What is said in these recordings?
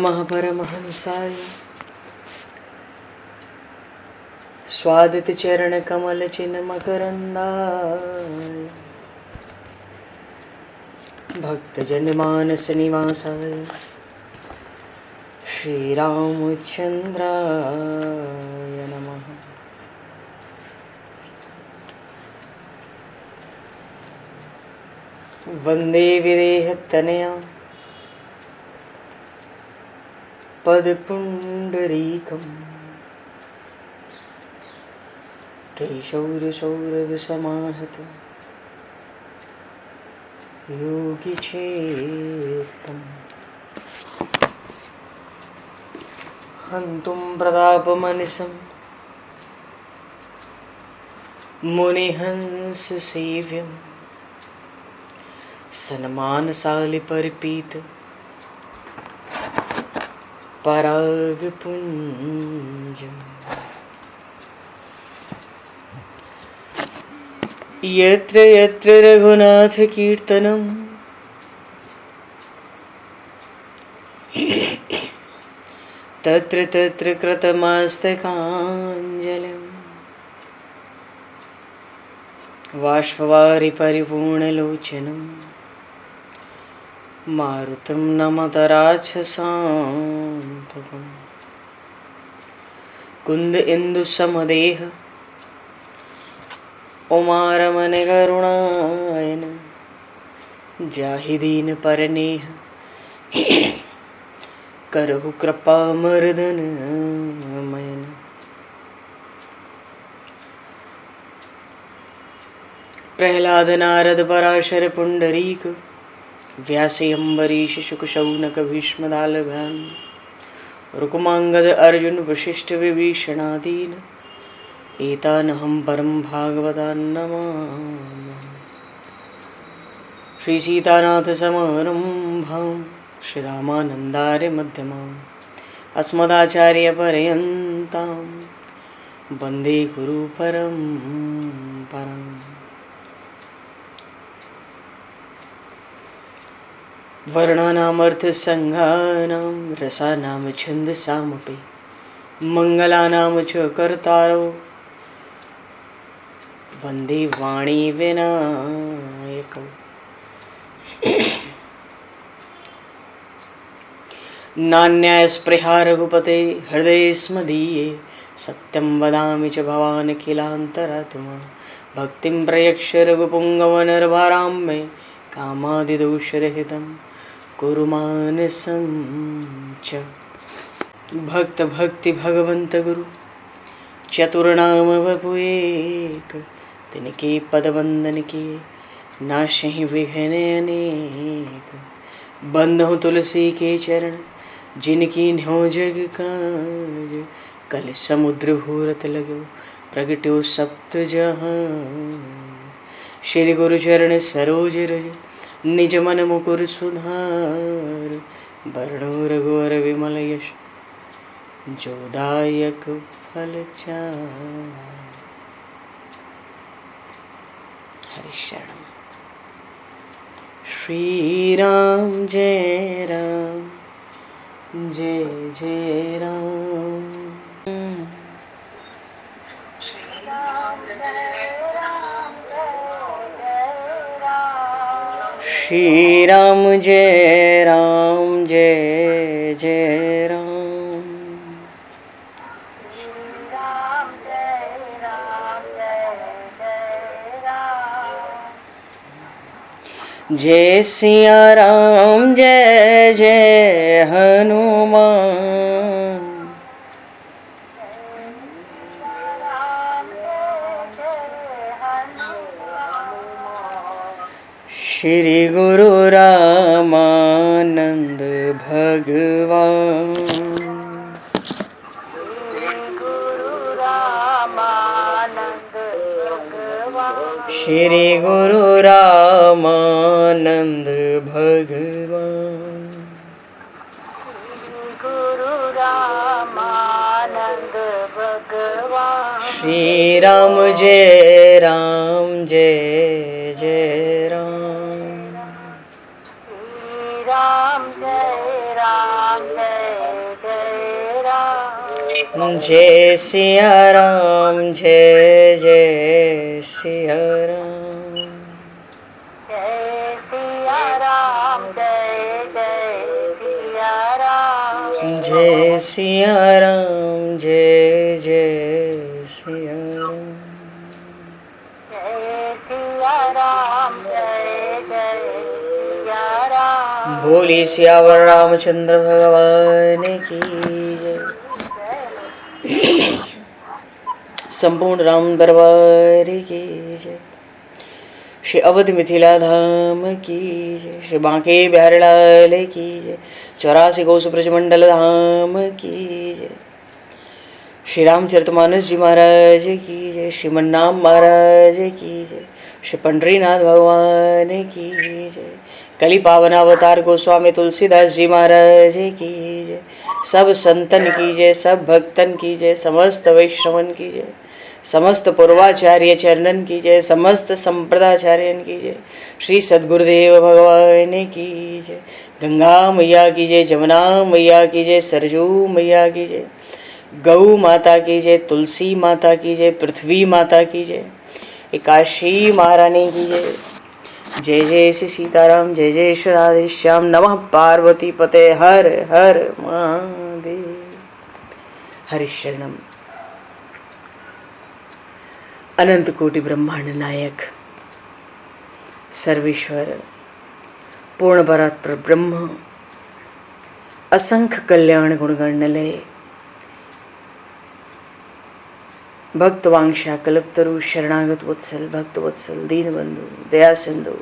महापरमहंसाय स्वादित चरण कमल चिन्ह मकरंदाय भक्तजन मानस निवासाय श्री रामचंद्राय नमः। वंदे विदेहतनया पदपुंडरीकं केशौरसौरभसमाहत योगिचेतं हन्तुं प्रतापमनिशं मुनिहंससेव्यं सन्मानशालिपरिपीत परागपुञ्जम् यत्र यत्र रघुनाथकीर्तनं तत्र तत्र कृतमस्तकाञ्जलिं बाष्पवारि परिपूर्णलोचनं मारुतं नमत राक्षसान्तकं कुन्द इंदुसमदेह उमारमण करुणायन जाहि दीन परनेह करहु कृपा मर्दन मयन। प्रहलाद नारद पराशर पुंडरीक व्यासे अम्बरीश शुक शौनक भीष्म दालभ्याम रुक्मांगद अर्जुन वशिष्ठ विभीषणादीन एतानहं परम भागवतान् नमामि। श्री सीतानाथ समारंभां श्री रामानन्दार्य मध्यमाम् अस्मदाचार्य पर्यन्तां वन्दे गुरु परम्पराम्। वर्णानामर्थसंज्ञानां रसानां छन्दसामपि मङ्गलानां च कर्तारो वन्दे वाणी विनायकौ। नान्यायस्पृहा रघुपते हृदये स्मदीये सत्यं वदामि च भवान् किलान्तरात्मा भक्तिं प्रयक्ष रघुपुङ्गवनर्भारां मे कामादिदोषरहितं कुरु मानसं च। भक्त भक्ति भगवंत गुरु चतुर्नाम वपु एक तिनके पद वंदन के नाशहि विघ्न अनेक। बंधु तुलसी के चरण जिनकी न्यो जग काज कल समुद्र घोरत लगो प्रगट्यो सप्त जहां। श्री गुरु चरण सरोज रज निज मन मुकुर सुधार वर्णो रघुवर विमल यश जोदायक फलचार। हरिशरणम। श्री राम जय राम जय जय राम। श्री राम जय राम जय जय राम। जय सिया राम जय जय हनुमान। श्री गुरु रामानंद भगवान। श्री गुरु रामानंद भगवान। श्री राम जय राम जय जय राम। राम जय राम जय सिया राम जय जय सिया राम। जय सिया राम जय जय सिया राम। जय सिया राम जय जय सिया राम। जय सिया राम जय जय सिया राम। बोली सियावर रामचंद्र भगवान की जय। संपूर्ण राम दरबार की जय। श्री अवध मिथिला धाम की जय। श्री बांके बिहारी लाल की जय। 84 कोस ब्रजमंडल धाम की जय। श्री रामचरितमानस जी महाराज की जय। श्रीमन्नाम महाराज की जय। श्री पंडरीनाथ भगवान की जय। कली पावन अवतार गोस्वामी तुलसीदास जी महाराज की जय। सब संतन की जय, सब भक्तन की जय, समस्त वैष्णवन की जय, समस्त पूर्वाचार्य चरणन की जय, समस्त संप्रदाचार्यन की जय। श्री सद्गुरुदेव भगवान की जय। गंगा मैया की जय, जमुना मैया की जय, सरजू मैया की जय, गौ माता की जय, तुलसी माता की जय, पृथ्वी माता की जय, एकाशी महारानी की जय। जय जय श्री सीताराम जय जय श्री राधेश्याम। नमः पार्वती पते हर हर महादेव। हरिशरणम। अनंत कोटि ब्रह्मांड नायक सर्वेश्वर पूर्ण परात्पर ब्रह्म असंख्य कल्याण गुणगणलय भक्तवांशा कल्पतरु शरणागत वत्सल भक्त वत्सल दीनबंधु दया सिंधु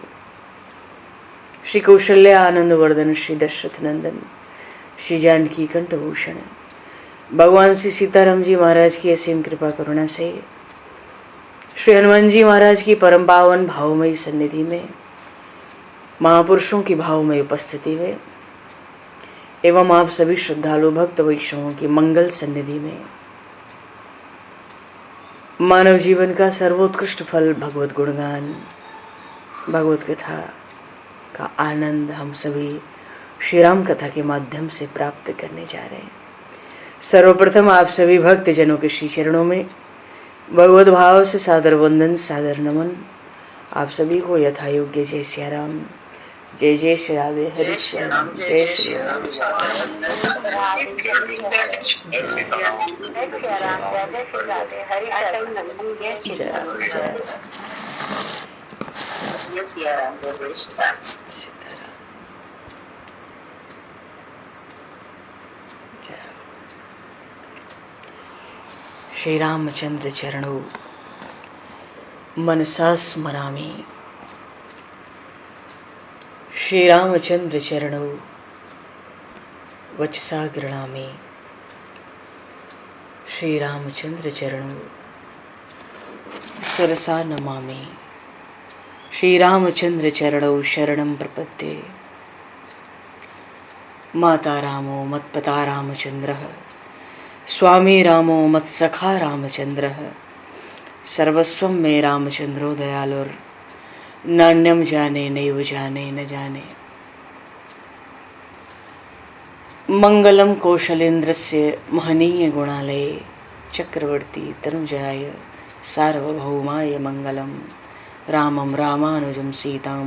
श्री कौशल्य आनंद वर्धन श्री दशरथ नंदन श्री जानकी कंठभूषण भगवान श्री सीताराम जी महाराज की असीम कृपा करुणा से श्री हनुमान जी महाराज की परम पावन भावमयी सन्निधि में महापुरुषों की भावमयी उपस्थिति में एवं आप सभी श्रद्धालु भक्त वैष्णवों की मंगल सन्निधि में मानव जीवन का सर्वोत्कृष्ट फल भगवत गुणगान भगवत कथा का आनंद हम सभी श्री राम कथा के माध्यम से प्राप्त करने जा रहे हैं। सर्वप्रथम आप सभी भक्त जनों के श्री चरणों में भगवत भाव से सादर वंदन सादर नमन। आप सभी को यथा योग्य जय सिया राम जय जय श्री राधे हरि श्याम जय श्री राम श्री रामचंद्र चरणों मनसा स्मरामि। श्री रामचंद्र चरणों वचसा गृणामि। श्री रामचंद्र चरणों सरसा नमामि। श्री रामचंद्र चरणों शरणं प्रपद्ये। माता रामो मत्पता रामचंद्रः स्वामी रामो मत्सखा रामचंद्रः सर्वस्वं मे रामचंद्रो दयालुर नान्यम जाने नैव जाने न जाने। मंगलम कौशलेन्द्रस्य महनीय गुणालये चक्रवर्ती तनुजाय सार्वभौमाय मंगलम। रामं रामानुजं सीतां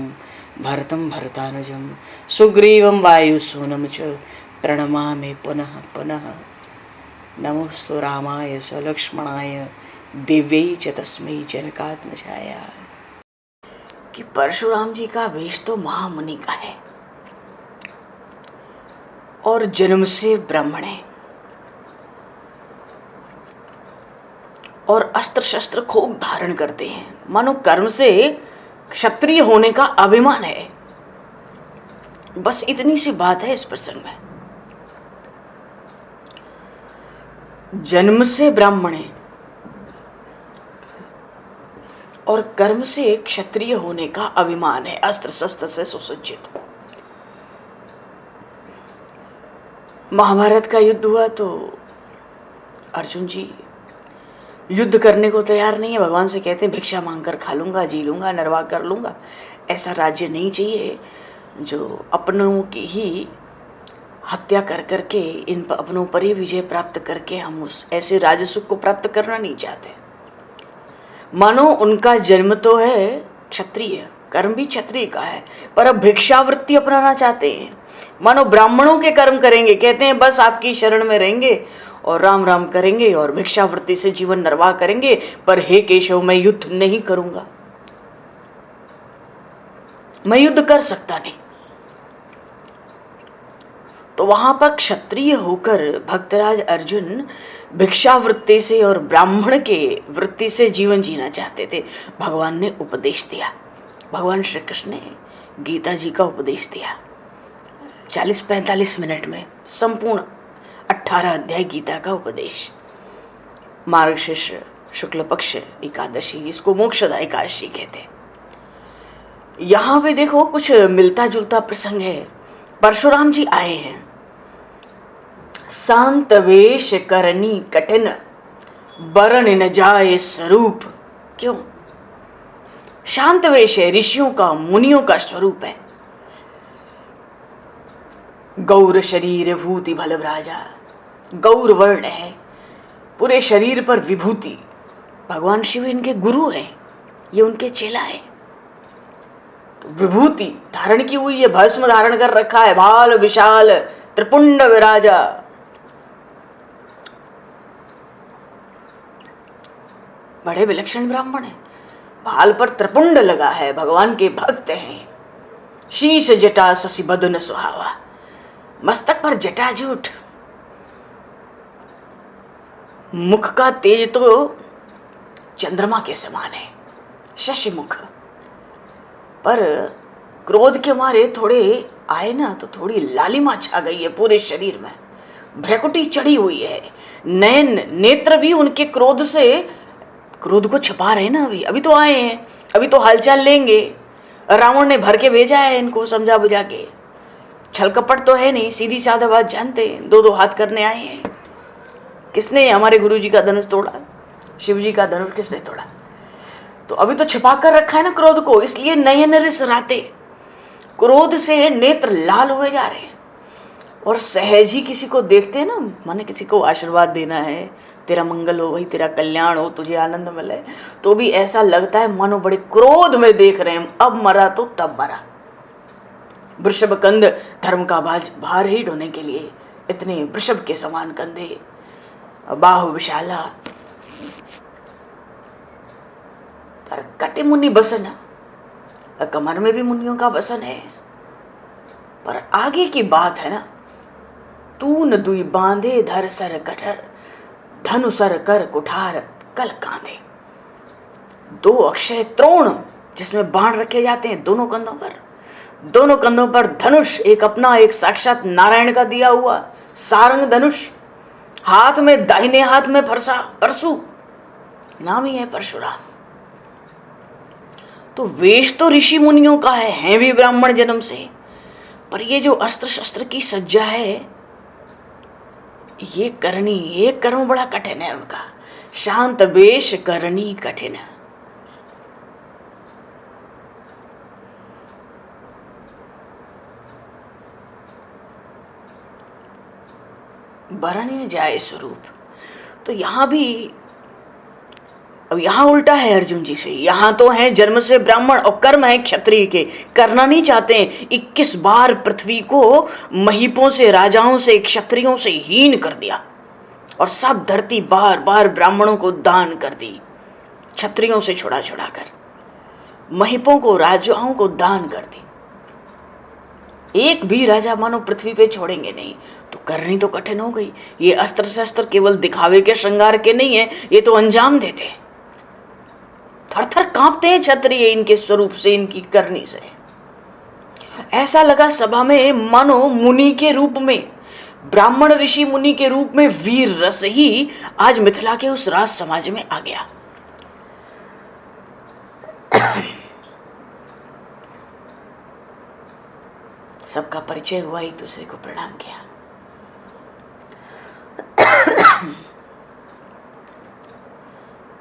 भरतं भरतानुजं सुग्रीवं वायुसूनं च प्रणमामि पुनः पुनः। नमोस्तु रामाय सलक्ष्मणाय दिव्यै च तस्मै जनकात्मजाय। कि परशुराम जी का वेश तो महामुनि का है और जन्म से ब्राह्मण है और अस्त्र शस्त्र खूब धारण करते हैं, मानो कर्म से क्षत्रिय होने का अभिमान है। बस इतनी सी बात है इस प्रसंग में। जन्म से ब्राह्मण है और कर्म से क्षत्रिय होने का अभिमान है, अस्त्र शस्त्र से सुसज्जित। महाभारत का युद्ध हुआ तो अर्जुन जी युद्ध करने को तैयार नहीं है। भगवान से कहते हैं भिक्षा मांगकर खा लूंगा, जी लूंगा, निर्वाह कर लूंगा। ऐसा राज्य नहीं चाहिए जो अपनों की ही हत्या कर करके इन अपनों पर ही विजय प्राप्त करके हम उस ऐसे राजसुख को प्राप्त करना नहीं चाहते। मानो उनका जन्म तो है क्षत्रिय, कर्म भी क्षत्रिय का है, पर अब भिक्षावृत्ति अपनाना चाहते हैं। मानो ब्राह्मणों के कर्म करेंगे, कहते हैं बस आपकी शरण में रहेंगे और राम राम करेंगे और भिक्षावृत्ति से जीवन निर्वाह करेंगे, पर हे केशव मैं युद्ध नहीं करूंगा, मैं युद्ध कर सकता नहीं। तो वहां पर क्षत्रिय होकर भक्तराज अर्जुन भिक्षावृत्ति से और ब्राह्मण के वृत्ति से जीवन जीना चाहते थे। भगवान ने उपदेश दिया, भगवान श्री कृष्ण ने गीता जी का उपदेश दिया। 40-45 मिनट में संपूर्ण 18 अध्याय गीता का उपदेश। मार्गशीर्ष शुक्ल पक्ष एकादशी, जिसको मोक्षदा एकादशी कहते हैं। यहां पे देखो कुछ मिलता जुलता प्रसंग है। परशुराम जी आए हैं, शांत वेश करनी कठिन बरन न जाए स्वरूप। क्यों? शांत वेश है, ऋषियों का, मुनियों का स्वरूप है। गौर शरीर भूति भलभराजा, गौर वर्ण है, पूरे शरीर पर विभूति। भगवान शिव इनके गुरु हैं, ये उनके चेला है। तो विभूति धारण की हुई है, भस्म धारण कर रखा है, भाल विशाल त्रिपुंड विराजा। बड़े विलक्षण ब्राह्मण है, भाल पर त्रिपुंड लगा है, भगवान के भक्त हैं। शीश जटा शशि बदन सुहावा, मस्तक पर जटाजूट। मुख का तेज तो चंद्रमा के समान है, शशि मुख। पर क्रोध के मारे थोड़े आए ना तो थोड़ी लालिमा छा गई है पूरे शरीर में, भ्रकुटी चढ़ी हुई है। नयन नेत्र भी उनके क्रोध से, क्रोध को छिपा रहे ना। अभी तो आए हैं, अभी तो हालचाल लेंगे। रावण ने भर के भेजा है इनको समझा बुझा के। छल कपट तो है नहीं, सीधी साधा बात जानते हैं। 2-2 हाथ करने आए हैं। किसने हमारे गुरु जी का धनुष तोड़ा? शिव जी का धनुष किसने तोड़ा? तो अभी तो छिपा कर रखा है ना क्रोध को, इसलिए नयन रिसराते, क्रोध से नेत्र लाल हुए जा रहे हैं। और सहज ही किसी को देखते हैं ना, माने किसी को आशीर्वाद देना है, तेरा मंगल हो भाई, तेरा कल्याण हो, तुझे आनंद मिले, तो भी ऐसा लगता है मानो बड़े क्रोध में देख रहे हैं। अब मरा तो तब मरा। वृषभ कंध, धर्म का भार ही ढोने के लिए इतने वृषभ के समान कंधे, बाहु विशाला, पर कटे मुनि बसन, कमर में भी मुनियों का बसन है। पर आगे की बात है ना, तून दुई बांधे धर सर कठर, धनु सर कर कुठार कल कांधे। 2 अक्षय त्रोण जिसमें बाण रखे जाते हैं दोनों कंधों पर, दोनों कंधों पर धनुष, एक अपना एक साक्षात नारायण का दिया हुआ सारंग धनुष, हाथ में दाहिने हाथ में परशु, नाम ही है परशुराम। तो वेश तो ऋषि मुनियों का है, हैं भी ब्राह्मण जन्म से, पर ये जो अस्त्र शस्त्र की सज्जा है, ये करनी, ये कर्म बड़ा कठिन है उनका। शांत वेश करनी कठिन। बरन न जाए स्वरूप। तो यहां भी, अब यहां उल्टा है अर्जुन जी से। यहां तो है जन्म से ब्राह्मण और कर्म है क्षत्रिय के, करना नहीं चाहते हैं। 21 बार पृथ्वी को महीपों से, राजाओं से, क्षत्रियों से हीन कर दिया और सब धरती बार बार ब्राह्मणों को दान कर दी, क्षत्रियों से छुड़ा छुड़ा कर महीपों को, राजाओं को दान कर दी। एक भी राजा मानो पृथ्वी पे छोड़ेंगे नहीं, तो करनी तो कठिन हो गई। ये अस्त्र शस्त्र केवल दिखावे के, श्रृंगार के नहीं है, ये तो अंजाम देते हैं। थर थर कांपते हैं क्षत्रिय इनके स्वरूप से, इनकी करनी से। ऐसा लगा सभा में मानो मुनि के रूप में, ब्राह्मण ऋषि मुनि के रूप में वीर रस ही आज मिथिला के उस राज समाज में आ गया। सबका परिचय हुआ, एक दूसरे को प्रणाम किया।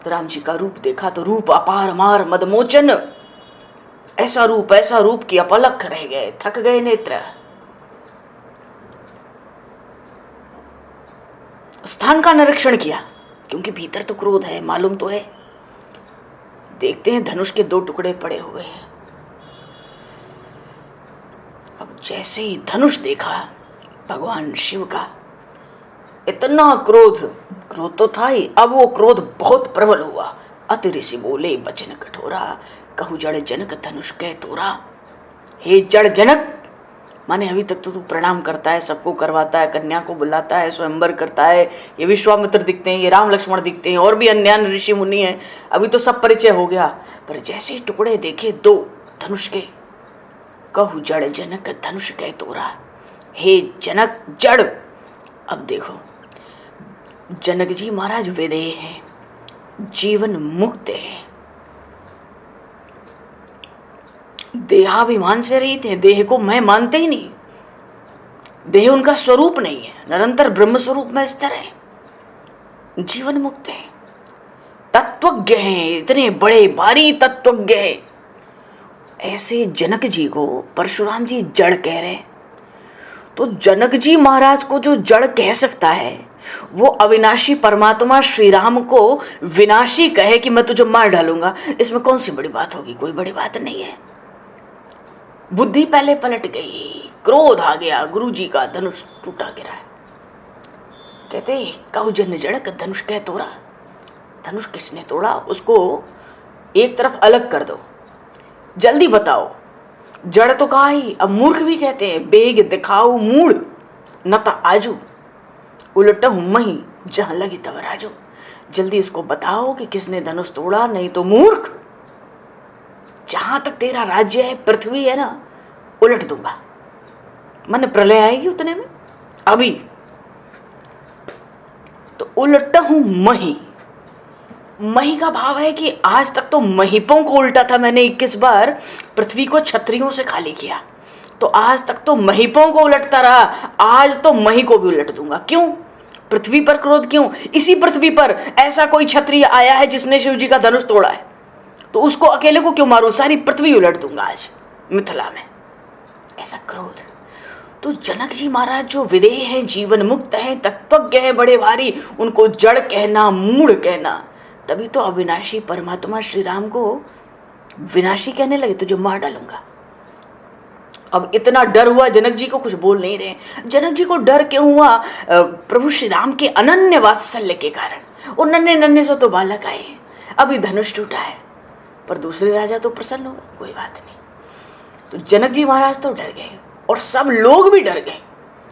राम जी का रूप देखा तो रूप अपार मार मदमोचन, ऐसा रूप कि अपलक रह गए, थक गए नेत्र। स्थान का निरीक्षण किया, क्योंकि भीतर तो क्रोध है, मालूम तो है। देखते हैं धनुष के 2 टुकड़े पड़े हुए हैं। अब जैसे ही धनुष देखा भगवान शिव का, इतना क्रोध तो था ही, अब वो क्रोध बहुत प्रबल हुआ। अति ऋषि बोले बचन कठोरा, कहु जड़ जनक धनुष कह तोरा। हे जड़ जनक, माने अभी तक तो तू प्रणाम करता है, सबको करवाता है, कन्या को बुलाता है, स्वयंवर करता है, ये विश्वामित्र दिखते हैं, ये राम लक्ष्मण दिखते हैं, और भी अन्य ऋषि मुनि हैं, अभी तो सब परिचय हो गया। पर जैसे ही टुकड़े देखे 2 धनुष के, कहु जड़ जनक धनुष कह तोरा। हे जनक जड़, अब देखो जनक जी महाराज विदेह हैं, जीवन मुक्त है, देहाभिमान से रहित है, देह को मैं मानते ही नहीं, देह उनका स्वरूप नहीं है, निरंतर ब्रह्म स्वरूप में स्थिर है, जीवन मुक्त है, तत्वज्ञ हैं, इतने बड़े भारी तत्वज्ञ हैं। ऐसे जनक जी को परशुराम जी जड़ कह रहे, तो जनक जी महाराज को जो जड़ कह सकता है, वो अविनाशी परमात्मा श्री राम को विनाशी कहे कि मैं तुझे मार डालूंगा, इसमें कौन सी बड़ी बात होगी? कोई बड़ी बात नहीं है। बुद्धि पहले पलट गई, क्रोध आ गया, गुरु जी का धनुष टूटा गिरा है। कहते कहु जन जड़क धनुष कह तोड़ा। धनुष किसने तोड़ा? उसको एक तरफ अलग कर दो, जल्दी बताओ। जड़ तो कहा ही, अब मूर्ख भी कहते हैं, बेग दिखाओ मूड़ न ता आजू, उलटहु मही जहां लगी तब राजू। जल्दी उसको बताओ कि किसने धनुष तोड़ा, नहीं तो मूर्ख जहां तक तेरा राज्य है, पृथ्वी है ना, उलट दूंगा। मन प्रलय आएगी उतने में, अभी तो उलटहु मही। मही का भाव है कि आज तक तो महिपों को उल्टा था मैंने 21 बार, पृथ्वी को क्षत्रियों से खाली किया, तो आज तक तो महिपों को उलटता रहा, आज तो मही को भी उलट दूंगा। क्यों? पृथ्वी पर क्रोध क्यों? इसी पृथ्वी पर ऐसा कोई क्षत्रिय आया है जिसने शिव जी का धनुष तोड़ा है, तो उसको अकेले को क्यों मारूं? सारी पृथ्वी उलट दूंगा आज मिथिला में, ऐसा क्रोध। तो जनक जी महाराज जो विदेह हैं, जीवन मुक्त हैं, तत्वज्ञ हैं, बड़े भारी, उनको जड़ कहना, मूढ़ कहना, तभी तो अविनाशी परमात्मा श्री राम को विनाशी कहने लगे, तुझे मार डालूंगा। अब इतना डर हुआ जनक जी को, कुछ बोल नहीं रहे। जनक जी को डर क्यों हुआ? प्रभु श्री राम के अनन्य वात्सल्य के कारण। वो नन्हे नन्हे से तो बालक आए हैं, अभी धनुष टूटा है, पर दूसरे राजा तो प्रसन्न हो गए, कोई बात नहीं। तो जनक जी महाराज तो डर गए और सब लोग भी डर गए।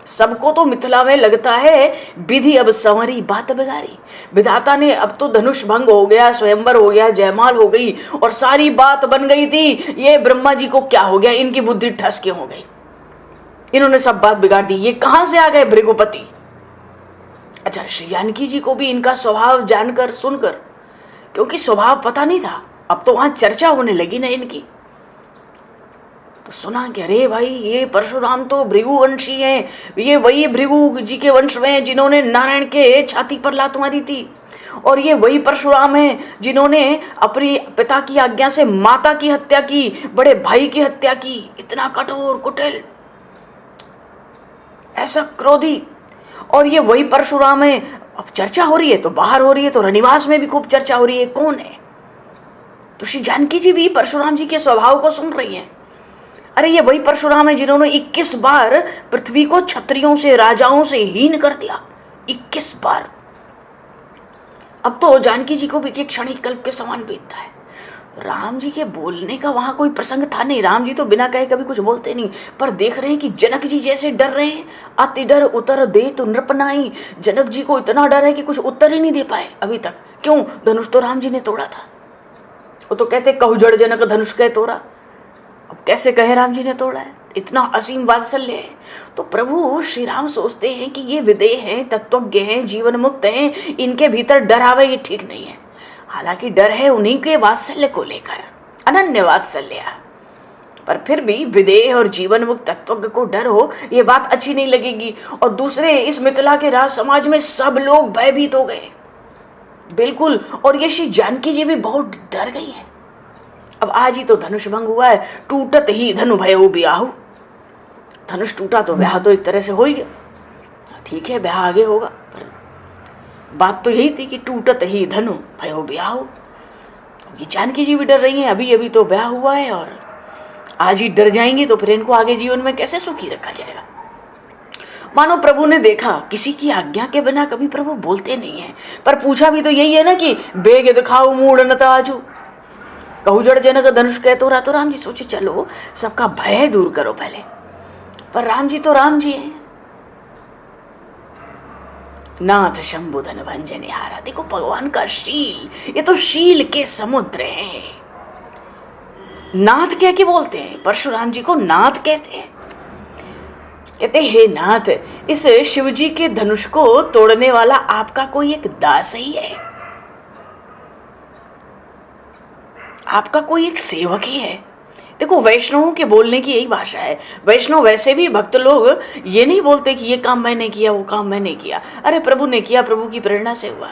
सबको तो मिथिला में लगता है विधि अब संवरी बात बिगाड़ी, विधाता ने अब तो धनुष भंग हो गया, स्वयंवर हो गया, जयमाल हो गई और सारी बात बन गई थी। ये ब्रह्मा जी को क्या हो गया? इनकी बुद्धि ठस क्यों हो गई? इन्होंने सब बात बिगाड़ दी। ये कहां से आ गए भृगुपति? अच्छा, श्री जानकी जी को भी इनका स्वभाव जानकर सुनकर, क्योंकि स्वभाव पता नहीं था, अब तो वहां चर्चा होने लगी ना इनकी, तो सुना कि अरे भाई ये परशुराम तो भृगुवंशी हैं, ये वही भृगु जी के वंश में हैं जिन्होंने नारायण के छाती पर लात मारी थी, और ये वही परशुराम हैं जिन्होंने अपने पिता की आज्ञा से माता की हत्या की, बड़े भाई की हत्या की। इतना कठोर कुटिल, ऐसा क्रोधी, और ये वही परशुराम है। अब चर्चा हो रही है तो बाहर हो रही है, तो रनिवास में भी खूब चर्चा हो रही है, कौन है? तो श्री जानकी जी भी परशुराम जी के स्वभाव को सुन रही हैं। अरे ये वही परशुराम है जिन्होंने 21 बार पृथ्वी को क्षत्रियों से, राजाओं से हीन कर दिया, 21 बार। अब तो जानकी जी को भी एक क्षणिक कल्प के समान बीतता है। राम जी के बोलने का वहां कोई प्रसंग था नहीं, राम जी तो बिना कहे कभी कुछ बोलते नहीं, पर देख रहे हैं कि जनक जी जैसे डर रहे हैं। अति डर उतर दे तो नृप नाई। जनक जी को इतना डर है कि कुछ उत्तर ही नहीं दे पाए अभी तक। क्यों? धनुष तो राम जी ने तोड़ा था। वो तो कहते कहु जड़ जनक धनुष कह तोड़ा, अब कैसे कहे राम जी ने तोड़ा है? इतना असीम वात्सल्य है। तो प्रभु श्री राम सोचते हैं कि ये विदेह हैं, तत्वज्ञ हैं, जीवन मुक्त हैं, इनके भीतर डर आवे ये ठीक नहीं है। हालांकि डर है उन्हीं के वात्सल्य को लेकर, अनन्य वात्सल्य, पर फिर भी विदेह और जीवन मुक्त तत्वज्ञ को डर हो, ये बात अच्छी नहीं लगेगी। और दूसरे, इस मिथिला के राज समाज में सब लोग भयभीत हो गए, बिल्कुल। और ये श्री जानकी जी भी बहुत डर गई है। अब आज ही तो धनुष भंग हुआ है, टूटत ही धनु भयो ब्याहु। धनुष टूटा तो ब्याह तो एक तरह से हो ही गया, ठीक है ब्याह आगे होगा, पर बात तो यही थी कि टूटत ही धनु भयो ब्याह। ये जानकी जी भी डर रही हैं, अभी अभी तो ब्याह हुआ है और आज ही डर जाएंगी तो फिर इनको आगे जीवन में कैसे सुखी रखा जाएगा। मानो प्रभु ने देखा किसी की आज्ञा के बिना कभी प्रभु बोलते नहीं है, पर पूछा भी तो यही है ना कि बेग दिखाओ मूड न ताजू, कहू जड़ जनक धनुष कह तो राम जी सोचे चलो सबका भय दूर करो पहले, पर राम जी तो राम जी हैं। नाथ शंभु धन भंजनिहारा, देखो भगवान का शील, ये तो शील के समुद्र हैं। नाथ कह के बोलते हैं, परशुराम जी को नाथ कहते हैं। कहते हे नाथ, इस शिव जी के धनुष को तोड़ने वाला आपका कोई एक दास ही है, आपका कोई एक सेवक ही है। देखो वैष्णवों के बोलने की यही भाषा है। वैष्णव वैसे भी भक्त लोग ये नहीं बोलते कि ये काम मैंने किया, वो काम मैंने किया, अरे प्रभु ने किया, प्रभु की प्रेरणा से हुआ।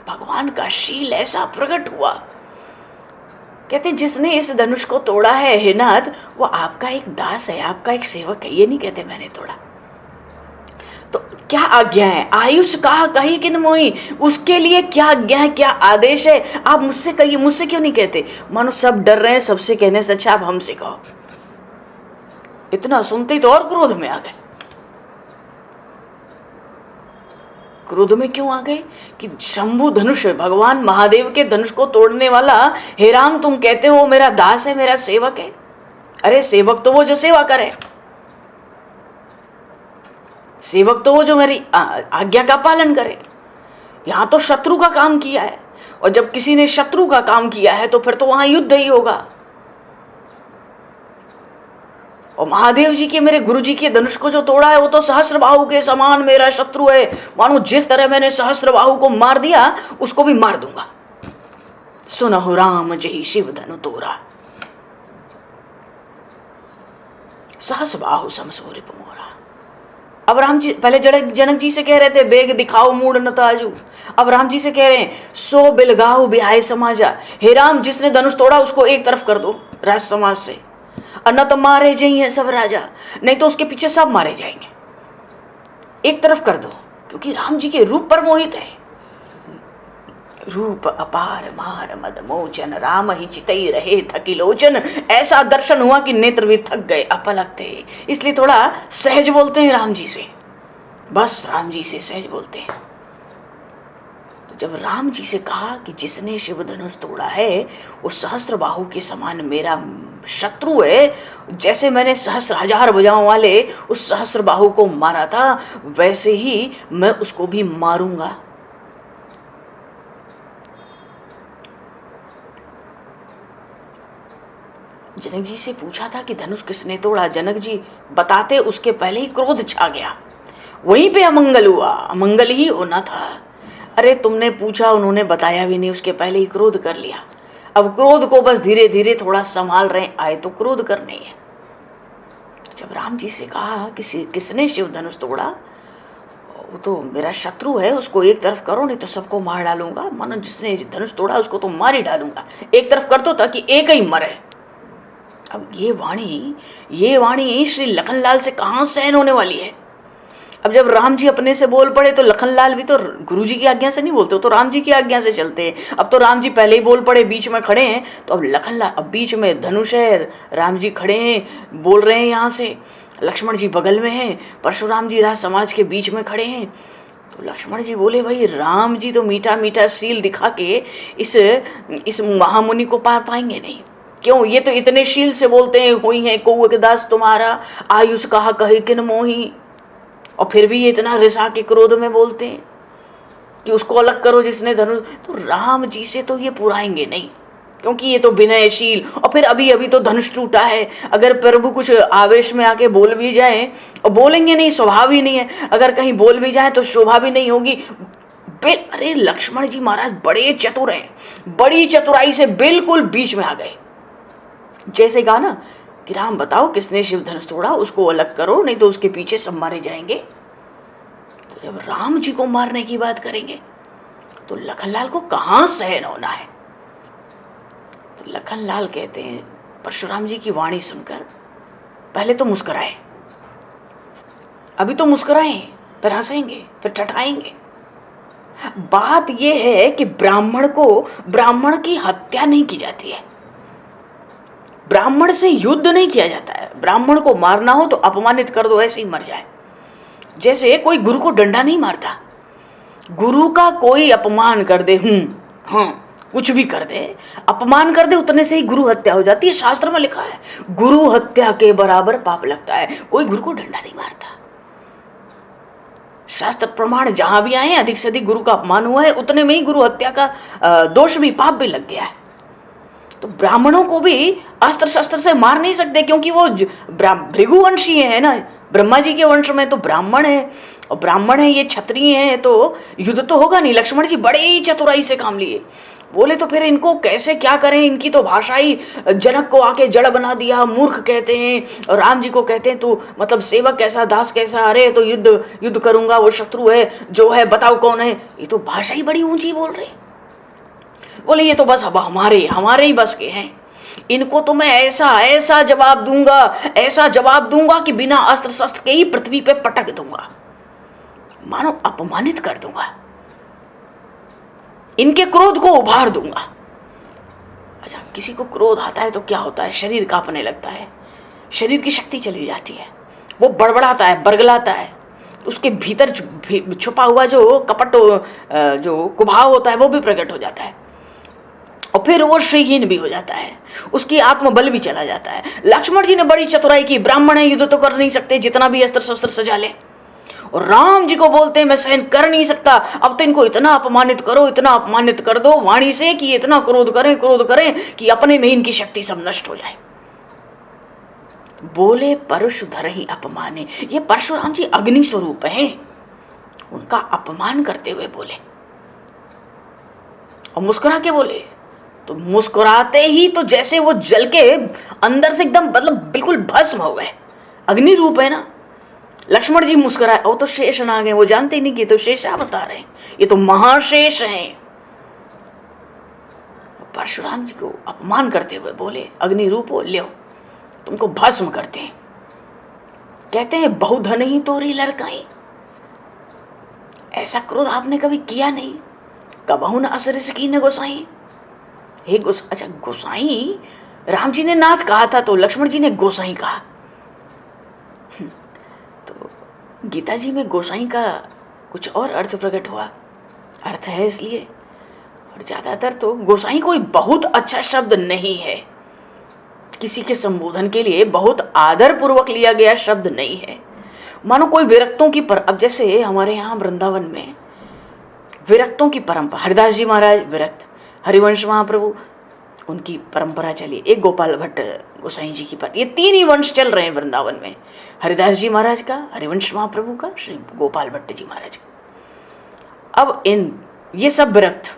भगवान का शील ऐसा प्रकट हुआ। कहते जिसने इस धनुष को तोड़ा है हे नाथ, वो आपका एक दास है, आपका एक सेवक है, ये नहीं कहते मैंने तोड़ा। तो क्या आज्ञा है? आयुष कहा कही किन मोही, उसके लिए क्या आज्ञा है, क्या आदेश है? आप मुझसे कहिए, मुझसे क्यों नहीं कहते? मानो सब डर रहे हैं, सबसे कहने से अच्छा आप हमसे कहो। इतना सुनते ही तो और क्रोध में आ गए। क्रोध में क्यों आ गए? कि शंभु धनुष, भगवान महादेव के धनुष को तोड़ने वाला हे राम, तुम कहते हो मेरा दास है, मेरा सेवक है। अरे सेवक तो वो जो सेवा करे, सेवक तो वो जो मेरी आज्ञा का पालन करे। यहां तो शत्रु का काम किया है, और जब किसी ने शत्रु का काम किया है तो फिर तो वहां युद्ध ही होगा। और महादेव जी के, मेरे गुरु जी के धनुष को जो तोड़ा है वो तो सहस्त्रबाहु के समान मेरा शत्रु है। मानो जिस तरह मैंने सहस्त्रबाहु को मार दिया उसको भी मार दूंगा। सुनहु राम जही शिव धनु तोरा, सहस्रबाहु समसूरि मोरा। अब राम जी पहले जनक जी से कह रहे थे बेग दिखाओ मूड न ताजू, अब राम जी से कह रहे हैं सो बिलगाओ बिहाय समाजा। हे राम, जिसने धनुष तोड़ा उसको एक तरफ कर दो राज समाज से, और न तो मारे जाइए सब राजा, नहीं तो उसके पीछे सब मारे जाएंगे। एक तरफ कर दो, क्योंकि राम जी के रूप पर मोहित है। रूप अपार मार मद मोचन, राम ही चितई रहे थकी लोचन। ऐसा दर्शन हुआ कि नेत्र भी थक गए, अपलक थे। इसलिए थोड़ा सहज बोलते हैं राम जी से, बस राम जी से सहज बोलते हैं। तो जब राम जी से कहा कि जिसने शिव धनुष तोड़ा है वो सहस्त्रबाहु के समान मेरा शत्रु है, जैसे मैंने सहस्र हजार भुजाओं वाले उस सहस्त्रबाहु को मारा था वैसे ही मैं उसको भी मारूंगा। जनक जी से पूछा था कि धनुष किसने तोड़ा, जनक जी बताते उसके पहले ही क्रोध छा गया, वहीं पे अमंगल हुआ। अमंगल ही होना था। अरे तुमने पूछा, उन्होंने बताया भी नहीं, उसके पहले ही क्रोध कर लिया। अब क्रोध को बस धीरे धीरे थोड़ा संभाल रहे, आए तो क्रोध करने है। जब राम जी से कहा किसने शिव धनुष तोड़ा, वो तो मेरा शत्रु है, उसको एक तरफ करो नहीं तो सबको मार डालूंगा। मानो जिसने धनुष तोड़ा उसको तो मार ही डालूंगा, एक तरफ कर दो ताकि एक ही मरे। अब ये वाणी श्री लखनलाल से कहाँ सहन होने वाली है। अब जब राम जी अपने से बोल पड़े तो लखनलाल भी तो गुरु जी की आज्ञा से नहीं बोलते, तो राम जी की आज्ञा से चलते हैं। अब तो राम जी पहले ही बोल पड़े, बीच में खड़े हैं, तो अब लखनलाल, अब बीच में धनुष है, राम जी खड़े हैं, बोल रहे हैं यहाँ से, लक्ष्मण जी बगल में हैं, परशुराम जी राज समाज के बीच में खड़े हैं। तो लक्ष्मण जी बोले भाई राम जी तो मीठा मीठा शील दिखा के इस महामुनि को पार पाएंगे नहीं। क्यों? ये तो इतने शील से बोलते हैं, हुई है कौए के दास तुम्हारा, आयुष कहा कहे किन मोही, और फिर भी ये इतना रिसा के क्रोध में बोलते हैं कि उसको अलग करो जिसने धनुष। तो राम जी से तो ये पुराएंगे नहीं, क्योंकि ये तो विनयशील, और फिर अभी अभी तो धनुष टूटा है। अगर प्रभु कुछ आवेश में आके बोल भी जाए, और बोलेंगे नहीं, स्वभाव ही नहीं है, अगर कहीं बोल भी जाए तो शोभा भी नहीं होगी। अरे लक्ष्मण जी महाराज बड़े चतुर हैं, बड़ी चतुराई से बिल्कुल बीच में आ गए। जैसे कहा ना कि राम बताओ किसने शिव धनुष तोड़ा, उसको अलग करो नहीं तो उसके पीछे सब मारे जाएंगे। तो जब राम जी को मारने की बात करेंगे तो लखनलाल को कहां सहन होना है। तो लखनलाल कहते हैं परशुराम जी की वाणी सुनकर पहले तो मुस्कुराए, अभी तो मुस्कुराए, फिर हंसेंगे, फिर ठठाएंगे। बात यह है कि ब्राह्मण की हत्या नहीं की जाती है, ब्राह्मण से युद्ध नहीं किया जाता है। ब्राह्मण को मारना हो तो अपमानित कर दो, ऐसे ही मर जाए। जैसे कोई गुरु को डंडा नहीं मारता, गुरु का कोई अपमान कर दे, हाँ कुछ भी कर दे, अपमान कर दे, उतने से ही गुरु हत्या हो जाती है। शास्त्र में लिखा है गुरु हत्या के बराबर पाप लगता है। कोई गुरु को डंडा नहीं मारता। शास्त्र प्रमाण जहां भी आए, अधिक से अधिक गुरु का अपमान हुआ है, उतने में ही गुरु हत्या का दोष भी, पाप भी लग गया है। तो ब्राह्मणों को भी अस्त्र शस्त्र से मार नहीं सकते, क्योंकि वो भृगुवंशीय है ना, ब्रह्मा जी के वंश में तो ब्राह्मण है, और ब्राह्मण है, ये क्षत्रिय है, तो युद्ध तो होगा नहीं। लक्ष्मण जी बड़े ही चतुराई से काम लिए, बोले तो फिर इनको कैसे क्या करें, इनकी तो भाषा ही जनक को आके जड़ बना दिया, मूर्ख कहते हैं, और राम जी को कहते हैं तू मतलब सेवक कैसा, दास कैसा, अरे तो युद्ध करूंगा, वो शत्रु है, जो है बताओ कौन है। ये तो भाषा ही बड़ी ऊंची बोल रहे। बोले ये तो बस अब हमारे ही बस के हैं, इनको तो मैं ऐसा जवाब दूंगा कि बिना अस्त्र शस्त्र के ही पृथ्वी पे पटक दूंगा, मानो अपमानित कर दूंगा, इनके क्रोध को उभार दूंगा। अच्छा, किसी को क्रोध आता है तो क्या होता है, शरीर कांपने लगता है, शरीर की शक्ति चली जाती है, वो बड़बड़ाता है, बरगलाता है, उसके भीतर छुपा हुआ जो कपट, जो कुभाव होता है, वो भी प्रकट हो जाता है, और फिर वो श्रीहीन भी हो जाता है, उसकी आत्मबल भी चला जाता है। लक्ष्मण जी ने बड़ी चतुराई की, ब्राह्मण है, युद्ध तो कर नहीं सकते, जितना भी अस्त्र शस्त्र सजा ले, और राम जी को बोलते हैं मैं सहन कर नहीं सकता, अब तो इनको इतना अपमानित करो, इतना अपमानित कर दो वाणी से कि इतना क्रोध करें कि अपने में इनकी शक्ति सब नष्ट हो जाए। बोले परशु धरहि अपमाने, ये परशुराम जी अग्नि स्वरूप हैं, उनका अपमान करते हुए बोले, और मुस्कुरा के बोले, तो मुस्कुराते ही तो जैसे वो जल के अंदर से एकदम मतलब बिल्कुल भस्म हो गए, अग्नि रूप है ना। लक्ष्मण जी मुस्कुराए, वो तो शेष नाग है, वो जानते ही नहीं कि तो शेष बता रहे हैं, ये तो महाशेष हैं। परशुराम जी को अपमान करते हुए बोले, अग्नि रूप हो, लो तुमको भस्म करते हैं। कहते हैं बहुधन ही तोरी लड़काई, ऐसा क्रोध आपने कभी किया नहीं, कबहु न असरिस कीन्ह गोसाई। हे अच्छा गोसाई, राम जी ने नाथ कहा था तो लक्ष्मण जी ने गोसाई कहा। तो गीता जी में गोसाई का कुछ और अर्थ प्रकट हुआ, अर्थ है इसलिए, और ज्यादातर तो गोसाई कोई बहुत अच्छा शब्द नहीं है, किसी के संबोधन के लिए बहुत आदर पूर्वक लिया गया शब्द नहीं है। मानो कोई विरक्तों की अब जैसे हमारे यहाँ वृंदावन में विरक्तों की परंपरा, हरिदास जी महाराज विरक्त, हरिवंश महाप्रभु उनकी परंपरा चली, एक गोपाल भट्ट गोसाई जी की ये 3 ही वंश चल रहे हैं वृंदावन में, हरिदास जी महाराज का, हरिवंश महाप्रभु का, श्री गोपाल भट्ट जी महाराज का। अब ये सब विरक्त,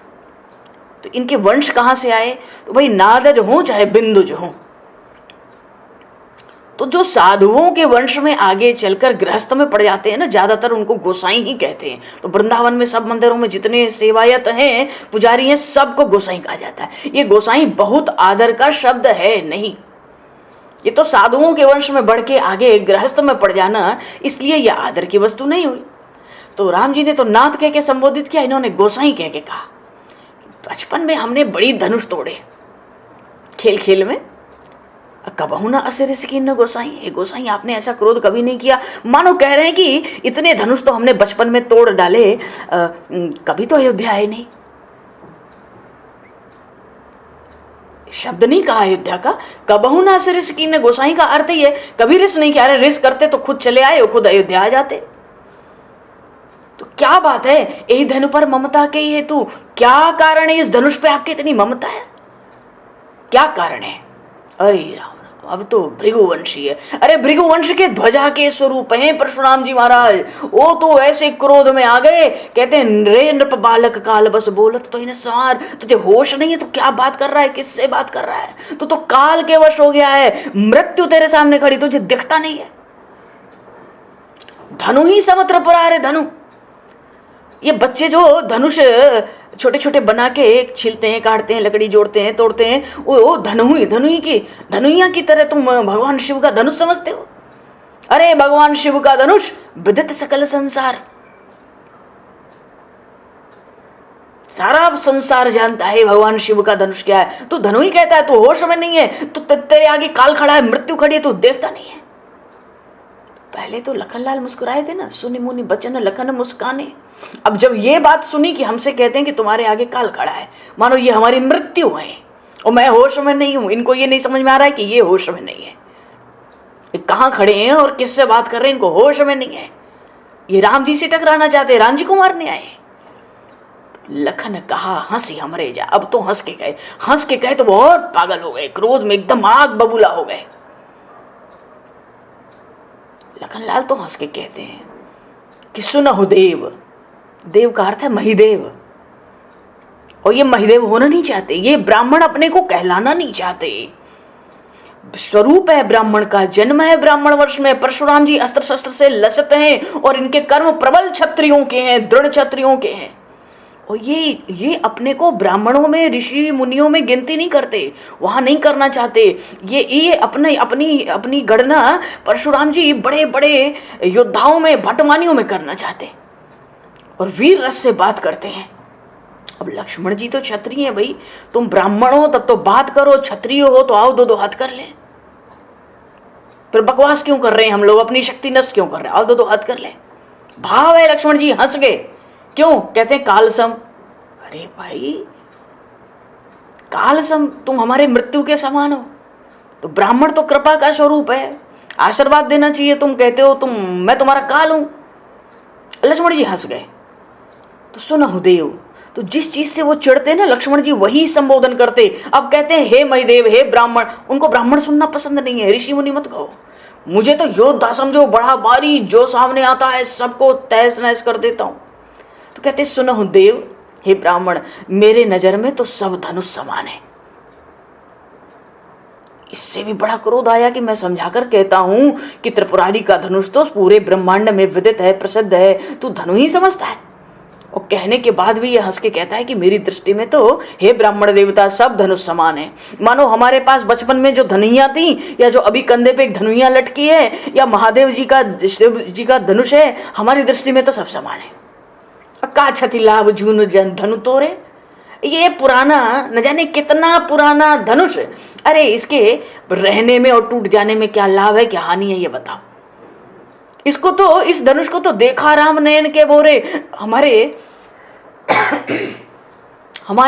तो इनके वंश कहाँ से आए, तो भाई नादज हो चाहे बिंदुज हो, तो जो साधुओं के वंश में आगे चलकर गृहस्थ में पड़ जाते हैं ना, ज्यादातर उनको गोसाई ही कहते हैं। तो वृंदावन में सब मंदिरों में जितने सेवायत हैं, पुजारी हैं, सबको गोसाई कहा जाता है। ये गोसाई बहुत आदर का शब्द है नहीं, ये तो साधुओं के वंश में बढ़ के आगे गृहस्थ में पड़ जाना, इसलिए यह आदर की वस्तु नहीं हुई। तो राम जी ने तो नाथ कह के संबोधित किया, इन्होंने गोसाई कह के कहा। बचपन में हमने बड़ी धनुष तोड़े खेल खेल में, कबहु न असरिस कीन्ह गोसाई, हे गोसाई आपने ऐसा क्रोध कभी नहीं किया। मानो कह रहे हैं कि इतने धनुष तो हमने बचपन में तोड़ डाले, कभी तो अयोध्या आए नहीं। शब्द नहीं कहा अयोध्या का, कबहु न असरिस कीन्ह गोसाई का अर्थ ही है कभी रिस नहीं किया। अरे रिस करते तो खुद चले आए, खुद अयोध्या आ जाते। तो क्या बात है, यही धनु पर ममता के ही हेतु, क्या कारण है इस धनुष पे आपकी इतनी ममता है, क्या कारण है? अरे राम, अब तो भृगुवंशी है। अरे भृगुवंश के ध्वजा के स्वरूप हैं परशुराम जी महाराज, वो तो ऐसे क्रोध में आ गए, कहते हैं रे नृप बालक काल बस बोलत तो इन्हें सवार, तुझे होश नहीं है, तो क्या बात कर रहा है, किससे बात कर रहा है, तो काल के वश हो गया है, मृत्यु तेरे सामने खड़ी, तुझे दिखता नहीं है। धनु ही समुद्र पर आ रहे, धनु, ये बच्चे जो धनुष छोटे छोटे बना के छीलते हैं, काटते हैं, लकड़ी जोड़ते हैं, तोड़ते हैं, वो धनुइया की तरह तुम भगवान शिव का धनुष समझते हो। अरे भगवान शिव का धनुष विदित सकल संसार, सारा संसार जानता है भगवान शिव का धनुष क्या है। तू धनु ही कहता है, तू होश में नहीं है, तो तेरे आगे काल खड़ा है, मृत्यु खड़ी है, तू देखता नहीं है। पहले तो लखनलाल मुस्कुराए थे ना, सुनी मुनि बचन लखन मुस्काने। अब जब ये बात सुनी कि हमसे कहते हैं कि तुम्हारे आगे काल खड़ा है, मानो ये हमारी मृत्यु है और मैं होश में नहीं हूं, इनको ये नहीं समझ में आ रहा है कि ये होश में नहीं है, ये कहाँ खड़े हैं और किससे बात कर रहे हैं, इनको होश में नहीं है। ये राम जी से टकराना चाहते हैं, राम जी को मारने आए। लखन कहा हंसी हमरे जा। अब तो हंस के कहे तो बहुत पागल हो गए, क्रोध में एकदम आग बबूला हो गए। लखनलाल तो हंस के कहते हैं कि सुनहु देव, देव का अर्थ है महिदेव, और ये महिदेव होना नहीं चाहते, ये ब्राह्मण अपने को कहलाना नहीं चाहते। स्वरूप है ब्राह्मण का, जन्म है ब्राह्मण वर्ष में, परशुराम जी अस्त्र शस्त्र से लसते हैं और इनके कर्म प्रबल क्षत्रियों के हैं, दृढ़ क्षत्रियों के हैं। और ये अपने को ब्राह्मणों में, ऋषि मुनियों में गिनती नहीं करते, वहाँ नहीं करना चाहते। ये अपनी गणना परशुराम जी बड़े बड़े योद्धाओं में, भटमानियों में करना चाहते और वीर रस से बात करते हैं। अब लक्ष्मण जी तो क्षत्रिय हैं भाई, तुम ब्राह्मण हो तब तो बात करो, क्षत्रिय हो तो आओ दो हाथ कर ले। फिर बकवास क्यों कर रहे हैं हम लोग, अपनी शक्ति नष्ट क्यों कर रहे हैं, आओ दो हाथ कर ले। भाव है। लक्ष्मण जी हंस गए, क्यों? कहते हैं कालसम। अरे भाई कालसम, तुम हमारे मृत्यु के समान हो। तो ब्राह्मण तो कृपा का स्वरूप है, आशीर्वाद देना चाहिए, तुम कहते हो मैं तुम्हारा काल हूं। लक्ष्मण जी हंस गए। तो सुनहु देव, तो जिस चीज से वो चिढ़ते ना लक्ष्मण जी वही संबोधन करते। अब कहते हैं हे महिदेव, हे ब्राह्मण। उनको ब्राह्मण सुनना पसंद नहीं है, ऋषि मुनि मत कहो, मुझे तो योद्धा समझो, बड़ा बारी, जो सामने आता है सबको तहस नहस कर देता हूं। तो कहते सुनहु देव, हे ब्राह्मण, मेरे नजर में तो सब धनुष समान है। इससे भी बड़ा क्रोध आया कि मैं समझाकर कहता हूं कि त्रिपुरारी का धनुष तो पूरे ब्रह्मांड में विदित है, प्रसिद्ध है, तू धनु ही समझता है। और कहने के बाद भी ये हंस के कहता है कि मेरी दृष्टि में तो हे ब्राह्मण देवता सब धनुष समान है। मानो हमारे पास बचपन में जो धनुइयां थी, या जो अभी कंधे पे एक धनुइयां लटकी है, या महादेव जी का धनुष है, हमारी दृष्टि में तो सब समान है। का छति लाभ जून जन धनु तोरे, ये पुराना न जाने कितना पुराना धनुष, अरे इसके रहने में और टूट जाने में क्या लाभ है, क्या हानि है, ये बताओ। इसको तो, इस धनुष को तो देखा राम नयन के बोरे। हमारे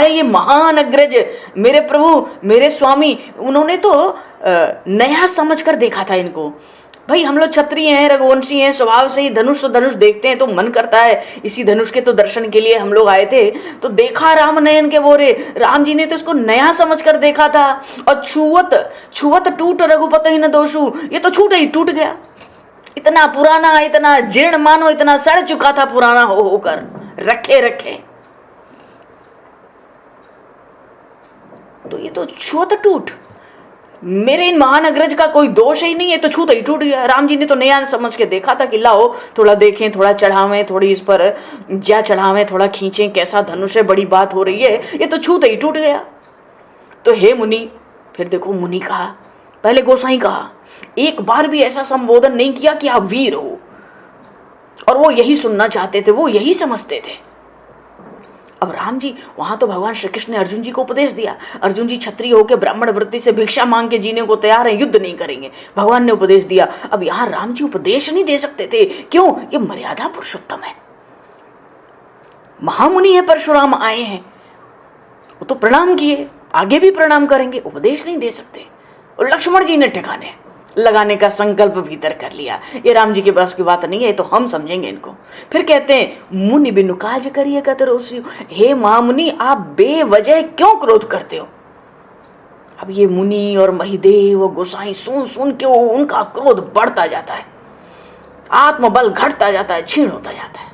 ये महान अग्रज, मेरे प्रभु, मेरे स्वामी, उन्होंने तो नया समझकर देखा था इनको। भाई हम लोग क्षत्रिय हैं, रघुवंशी हैं, स्वभाव से ही धनुष देखते हैं तो मन करता है, इसी धनुष के तो दर्शन के लिए हम लोग आए थे। तो देखा राम नयन के बोरे, राम जी ने तो इसको नया समझकर देखा था। और छुवत टूट रघुपति न दोषु, ये तो छूट ही टूट गया। इतना पुराना, इतना जीर्ण, मानो इतना सड़ चुका था पुराना होकर रखे। तो ये तो छुवत टूट, मेरे इन महान अग्रज का कोई दोष ही नहीं है, तो छूत ही टूट गया। राम जी ने तो नया समझ के देखा था कि लाओ थोड़ा देखें, थोड़ा चढ़ावें, थोड़ी इस पर जा चढ़ावें, थोड़ा खींचें, कैसा धनुष है, बड़ी बात हो रही है, ये तो छूत ही टूट गया। तो हे मुनि, फिर देखो मुनि कहा, पहले गोसाई कहा, एक बार भी ऐसा संबोधन नहीं किया कि आप वीर हो। और वो यही सुनना चाहते थे, वो यही समझते थे। अब राम जी, वहां तो भगवान श्री कृष्ण ने अर्जुन जी को उपदेश दिया, अर्जुन जी क्षत्रिय होकर ब्राह्मण वृत्ति से भिक्षा मांग के जीने को तैयार हैं, युद्ध नहीं करेंगे, भगवान ने उपदेश दिया। अब यहाँ राम जी उपदेश नहीं दे सकते थे, क्यों? ये मर्यादा पुरुषोत्तम है, महामुनि है, परशुराम आए हैं, वो तो प्रणाम किए, आगे भी प्रणाम करेंगे, उपदेश नहीं दे सकते। और लक्ष्मण जी ने ठिकाने लगाने का संकल्प भीतर कर लिया, ये राम जी के पास की बात नहीं है, तो हम समझेंगे इनको। फिर कहते हैं मुनि बिनु काज करिए कतरोसियो, हे महामुनि आप बेवजह क्यों क्रोध करते हो? अब ये मुनि और महिदेव और गोसाई सुन के उनका क्रोध बढ़ता जाता है, आत्मबल घटता जाता है, क्षीण होता जाता है।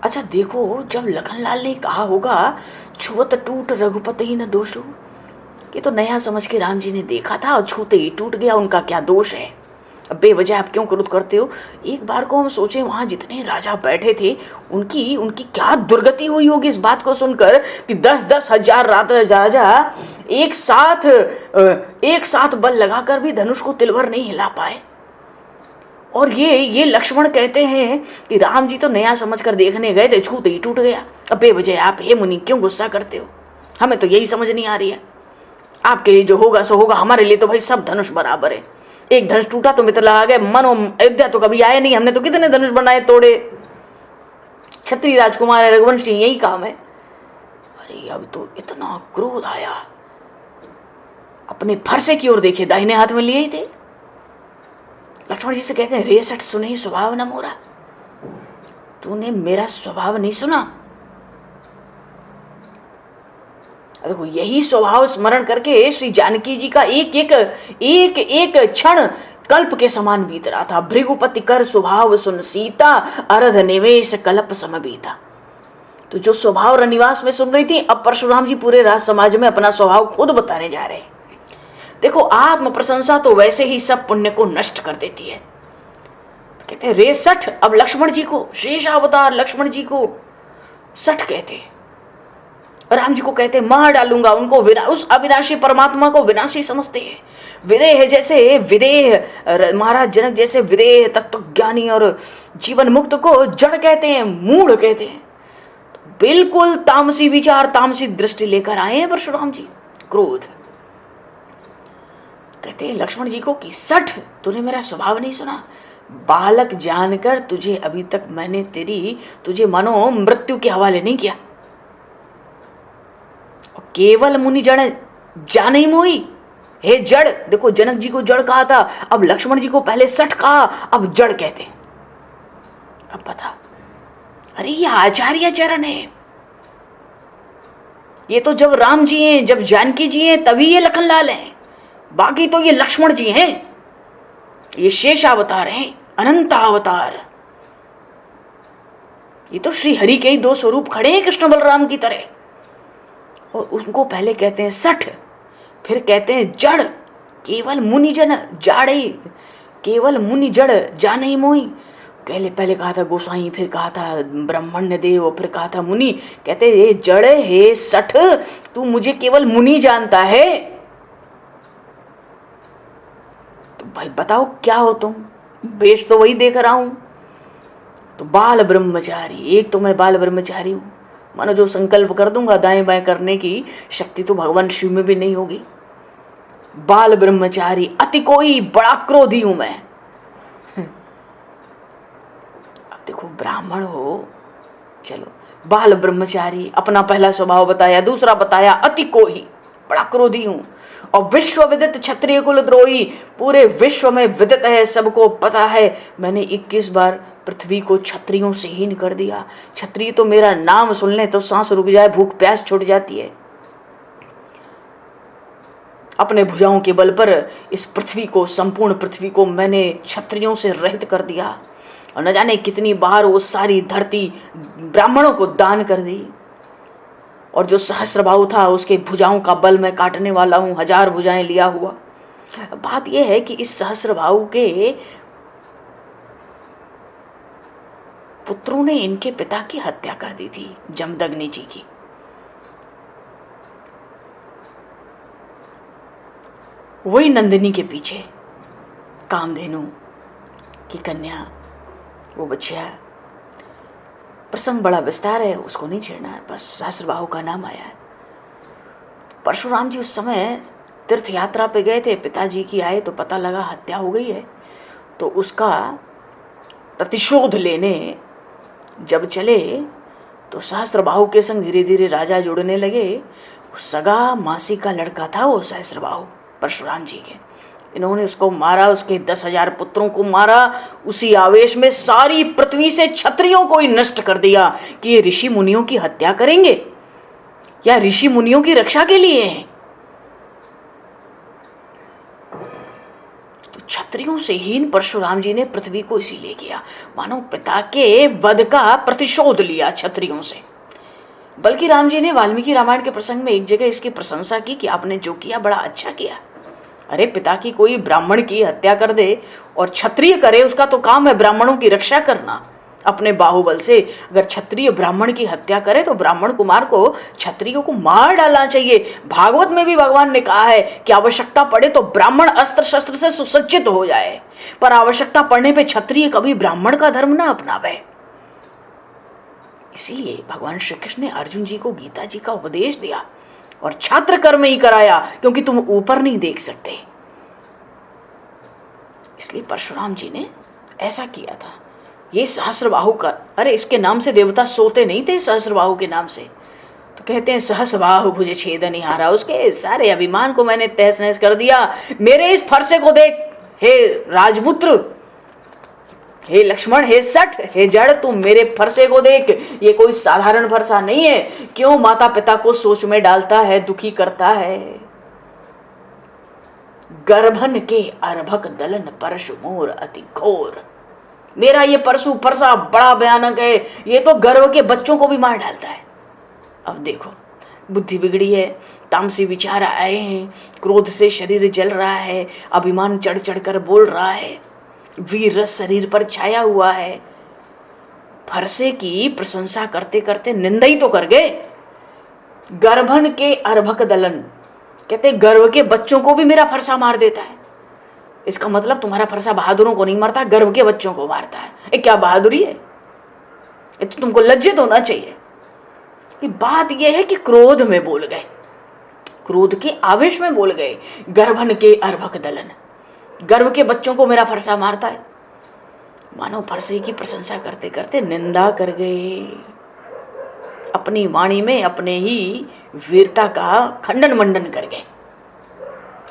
अच्छा देखो, जब लखनलाल ने कहा होगा छुअत टूट रघुपति न दोषो, ये तो नया समझ के राम जी ने देखा था और छूते ही टूट गया, उनका क्या दोष है? अब बेवजह आप क्यों क्रोध करते हो? एक बार को हम सोचें, वहां जितने राजा बैठे थे उनकी क्या दुर्गति हुई होगी इस बात को सुनकर कि 10-10 हजार राजा एक साथ बल लगाकर भी धनुष को तिलवर नहीं हिला पाए। और ये लक्ष्मण कहते हैं कि राम जी तो नया समझ कर देखने गए थे, छूते ही टूट गया। अब बेवजह आप हे मुनि क्यों गुस्सा करते हो? हमें तो यही समझ नहीं आ रही है। आपके लिए जो होगा सो होगा, हमारे लिए तो भाई सब धनुष बराबर है। एक धनुष टूटा तो मित्र आ गए, मनो अयोध्या तो कभी आए नहीं, हमने तो कितने धनुष बनाए तोड़े। क्षत्रिय राजकुमार रघुवंशी यही काम है। अरे अब तो इतना क्रोध आया, अपने फरसे की ओर देखे, दाहिने हाथ में लिए ही थे। लक्ष्मण जी से कहते हैं, रे सठ सुने स्वभाव न मोरा, तूने मेरा स्वभाव नहीं सुना। देखो यही स्वभाव स्मरण करके श्री जानकी जी का एक एक क्षण कल्प के समान बीत रहा था। भृगुपति कर स्वभाव सुन सीता, अरध निवेश कल्प सम बीता। तो जो स्वभाव रनिवास में सुन रही थी, अब परशुराम जी पूरे राज समाज में अपना स्वभाव खुद बताने जा रहे हैं। देखो आत्म प्रशंसा तो वैसे ही सब पुण्य को नष्ट कर देती है। कहते हैं रे सठ, अब लक्ष्मण जी को, शेषावतार लक्ष्मण जी को सठ कहते हैं। राम जी को कहते हैं मार डालूंगा उनको, उस अविनाशी परमात्मा को विनाशी समझते हैं। विदेह जैसे विदेह, महाराज जनक जैसे विदेह तत्वज्ञानी और जीवन मुक्त को जड़ कहते हैं, मूढ़ कहते हैं। बिल्कुल तामसी विचार, तामसी दृष्टि लेकर आए हैं परशुराम जी। क्रोध कहते हैं लक्ष्मण जी को कि सठ, तूने मेरा स्वभाव नहीं सुना। बालक जानकर तुझे अभी तक मैंने तुझे मानो मृत्यु के हवाले नहीं किया। केवल मुनि जड़ जाने ही मोही, हे जड़। देखो जनक जी को जड़ कहा था, अब लक्ष्मण जी को पहले सठ कहा, अब जड़ कहते। अब बता, अरे ये आचार्य चरण है। ये तो जब राम जी हैं, जब जानकी जी हैं, तभी ये लखनलाल हैं। बाकी तो ये लक्ष्मण जी हैं, ये शेष अवतार हैं, अनंत अवतार। ये तो श्री हरि के ही दो स्वरूप खड़े हैं कृष्ण बलराम की तरह। और उनको पहले कहते हैं सठ, फिर कहते हैं जड़। केवल मुनि जन जाड़े, केवल मुनि जड़ जाने ही मोही। पहले कहा था गोसाई, फिर कहा था ब्रह्मण्य देव, फिर कहा था मुनि। कहते हे जड़, हे सठ, तू मुझे केवल मुनि जानता है। तो भाई बताओ क्या हो तुम? वेश तो वही देख रहा हूं। तो बाल ब्रह्मचारी, एक तो मैं बाल ब्रह्मचारी हूं, मानो जो संकल्प कर दूंगा दाएं बाएं करने की शक्ति तो भगवान शिव में भी नहीं होगी। बाल ब्रह्मचारी, अति कोई, बड़ा क्रोधी हूं मैं। अब देखो ब्राह्मण हो, चलो बाल ब्रह्मचारी, अपना पहला स्वभाव बताया। दूसरा बताया अति कोई, बड़ा क्रोधी हूं। और विश्व विदित क्षत्रिय कुल द्रोही, पूरे विश्व में विदित है, सबको पता है मैंने 21 बार पृथ्वी को क्षत्रियों से हीन कर दिया। क्षत्रिय तो मेरा नाम सुन ले तो सांस रुक जाए, भूख प्यास छूट जाती है। अपने भुजाओं के बल पर इस पृथ्वी को, संपूर्ण पृथ्वी को मैंने क्षत्रियों से रहित कर दिया। और न जाने कितनी बार वो सारी धरती ब्राह्मणों को दान कर दी। और जो सहस्रबाहु था उसके भुजाओं का बल मैं काटने वाला हूं, 1000 भुजाएं लिया हुआ। बात यह है कि इस सहस्रबाहु के पुत्रों ने इनके पिता की हत्या कर दी थी, जमदग्नि जी की। वही नंदिनी के पीछे कामधेनु की कन्या, वो बच्चिया। प्रसंग बड़ा विस्तार है, उसको नहीं छेड़ना है, बस सहस्रबाहु का नाम आया है। परशुराम जी उस समय तीर्थ यात्रा पे गए थे, पिताजी की आए तो पता लगा हत्या हो गई है। तो उसका प्रतिशोध लेने जब चले तो सहस्रबाहु के संग धीरे धीरे राजा जुड़ने लगे। सगा मासी का लड़का था वो सहस्रबाहु परशुराम जी के। इन्होंने उसको मारा, उसके 10,000 पुत्रों को मारा। उसी आवेश में सारी पृथ्वी से क्षत्रियों को ही नष्ट कर दिया कि ये ऋषि मुनियों की हत्या करेंगे या ऋषि मुनियों की रक्षा के लिए हैं। तो क्षत्रियों से हीन परशुराम जी ने पृथ्वी को इसीलिए किया, मानो पिता के वध का प्रतिशोध लिया क्षत्रियों से। बल्कि राम जी ने वाल्मीकि रामायण के प्रसंग में एक जगह इसकी प्रशंसा की कि आपने जो किया बड़ा अच्छा किया। अरे पिता की कोई ब्राह्मण की हत्या कर दे और क्षत्रिय करे, उसका तो काम है ब्राह्मणों की रक्षा करना। अपने बाहुबल से। अगर क्षत्रिय ब्राह्मण की हत्या करे तो ब्राह्मण कुमार को, क्षत्रियों को मार डालना चाहिए। भागवत में भी भगवान ने कहा है कि आवश्यकता पड़े तो ब्राह्मण अस्त्र शस्त्र से सुसज्जित हो जाए, पर आवश्यकता पड़ने पे क्षत्रिय कभी ब्राह्मण का धर्म ना अपनावे। इसीलिए भगवान श्री कृष्ण ने अर्जुन जी को गीता जी का उपदेश दिया और छात्र कर्म ही कराया, क्योंकि तुम ऊपर नहीं देख सकते। इसलिए परशुराम जी ने ऐसा किया था। ये सहस्रबाहु का, अरे इसके नाम से देवता सोते नहीं थे, सहस्रबाहु के नाम से। तो कहते हैं सहस्रबाहु भुज छेदनिहारा, उसके सारे अभिमान को मैंने तहस नहस कर दिया। मेरे इस फरसे को देख हे राजपुत्र, हे लक्ष्मण, हे सठ, हे जड़, तुम मेरे फरसे को देख। ये कोई साधारण फरसा नहीं है। क्यों माता पिता को सोच में डालता है, दुखी करता है। गर्भन के अर्भक दलन परशु मोर अति घोर। मेरा ये फरसा बड़ा भयानक है, ये तो गर्भ के बच्चों को भी मार डालता है। अब देखो, बुद्धि बिगड़ी है, तामसी विचार आए हैं, क्रोध से शरीर जल रहा है, अभिमान चढ़ चढ़ कर बोल रहा है, वीर रस शरीर पर छाया हुआ है। फरसे की प्रशंसा करते करते निंदा ही तो कर गए। गर्भन के अर्भक दलन, कहते गर्भ के बच्चों को भी मेरा फरसा मार देता है। इसका मतलब तुम्हारा फरसा बहादुरों को नहीं मारता, गर्भ के बच्चों को मारता है। ये क्या बहादुरी है? ये तो तुमको लज्जित होना चाहिए। कि बात यह है कि क्रोध में बोल गए, क्रोध के आवेश में बोल गए। गर्भन के अर्भक दलन, गर्भ के बच्चों को मेरा फरसा मारता है। मानो फरसे की प्रशंसा करते करते निंदा कर गए। अपनी वाणी में अपने ही वीरता का खंडन मंडन कर गए।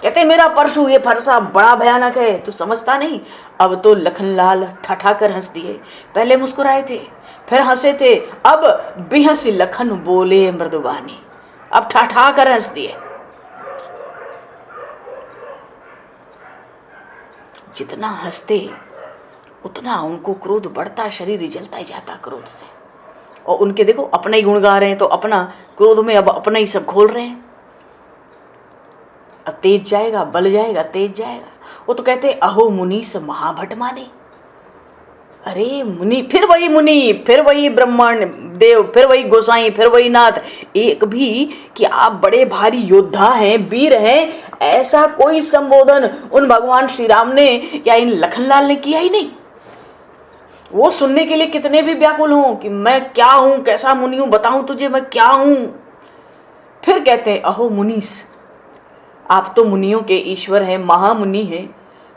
कहते मेरा परशु ये फरसा बड़ा भयानक है, तू समझता नहीं। अब तो लखनलाल ठठाकर हंस दिए। पहले मुस्कुराए थे, फिर हंसे थे, अब बेहसी लखन बोले मृदुबानी, अब ठठाकर हंस दिए। जितना हंसते उतना उनको क्रोध बढ़ता, शरीर जलता ही जाता क्रोध से। और उनके देखो अपना ही गुण गा रहे हैं, तो अपना क्रोध में अब अपना ही सब खोल रहे हैं। तेज जाएगा, बल जाएगा, तेज जाएगा। वो तो कहते अहो मुनीस महाभट माने। अरे मुनि, फिर वही मुनि, फिर वही ब्रह्मण देव, फिर वही गोसाई, फिर वही नाथ। एक भी कि आप बड़े भारी योद्धा हैं, वीर हैं, ऐसा कोई संबोधन उन भगवान श्री राम ने या इन लखनलाल ने किया ही नहीं। वो सुनने के लिए कितने भी व्याकुल हों कि मैं क्या हूं, कैसा मुनि हूं, बताऊं तुझे मैं क्या हूं। फिर कहते हैं अहो मुनीस, आप तो मुनियों के ईश्वर हैं, महामुनि हैं,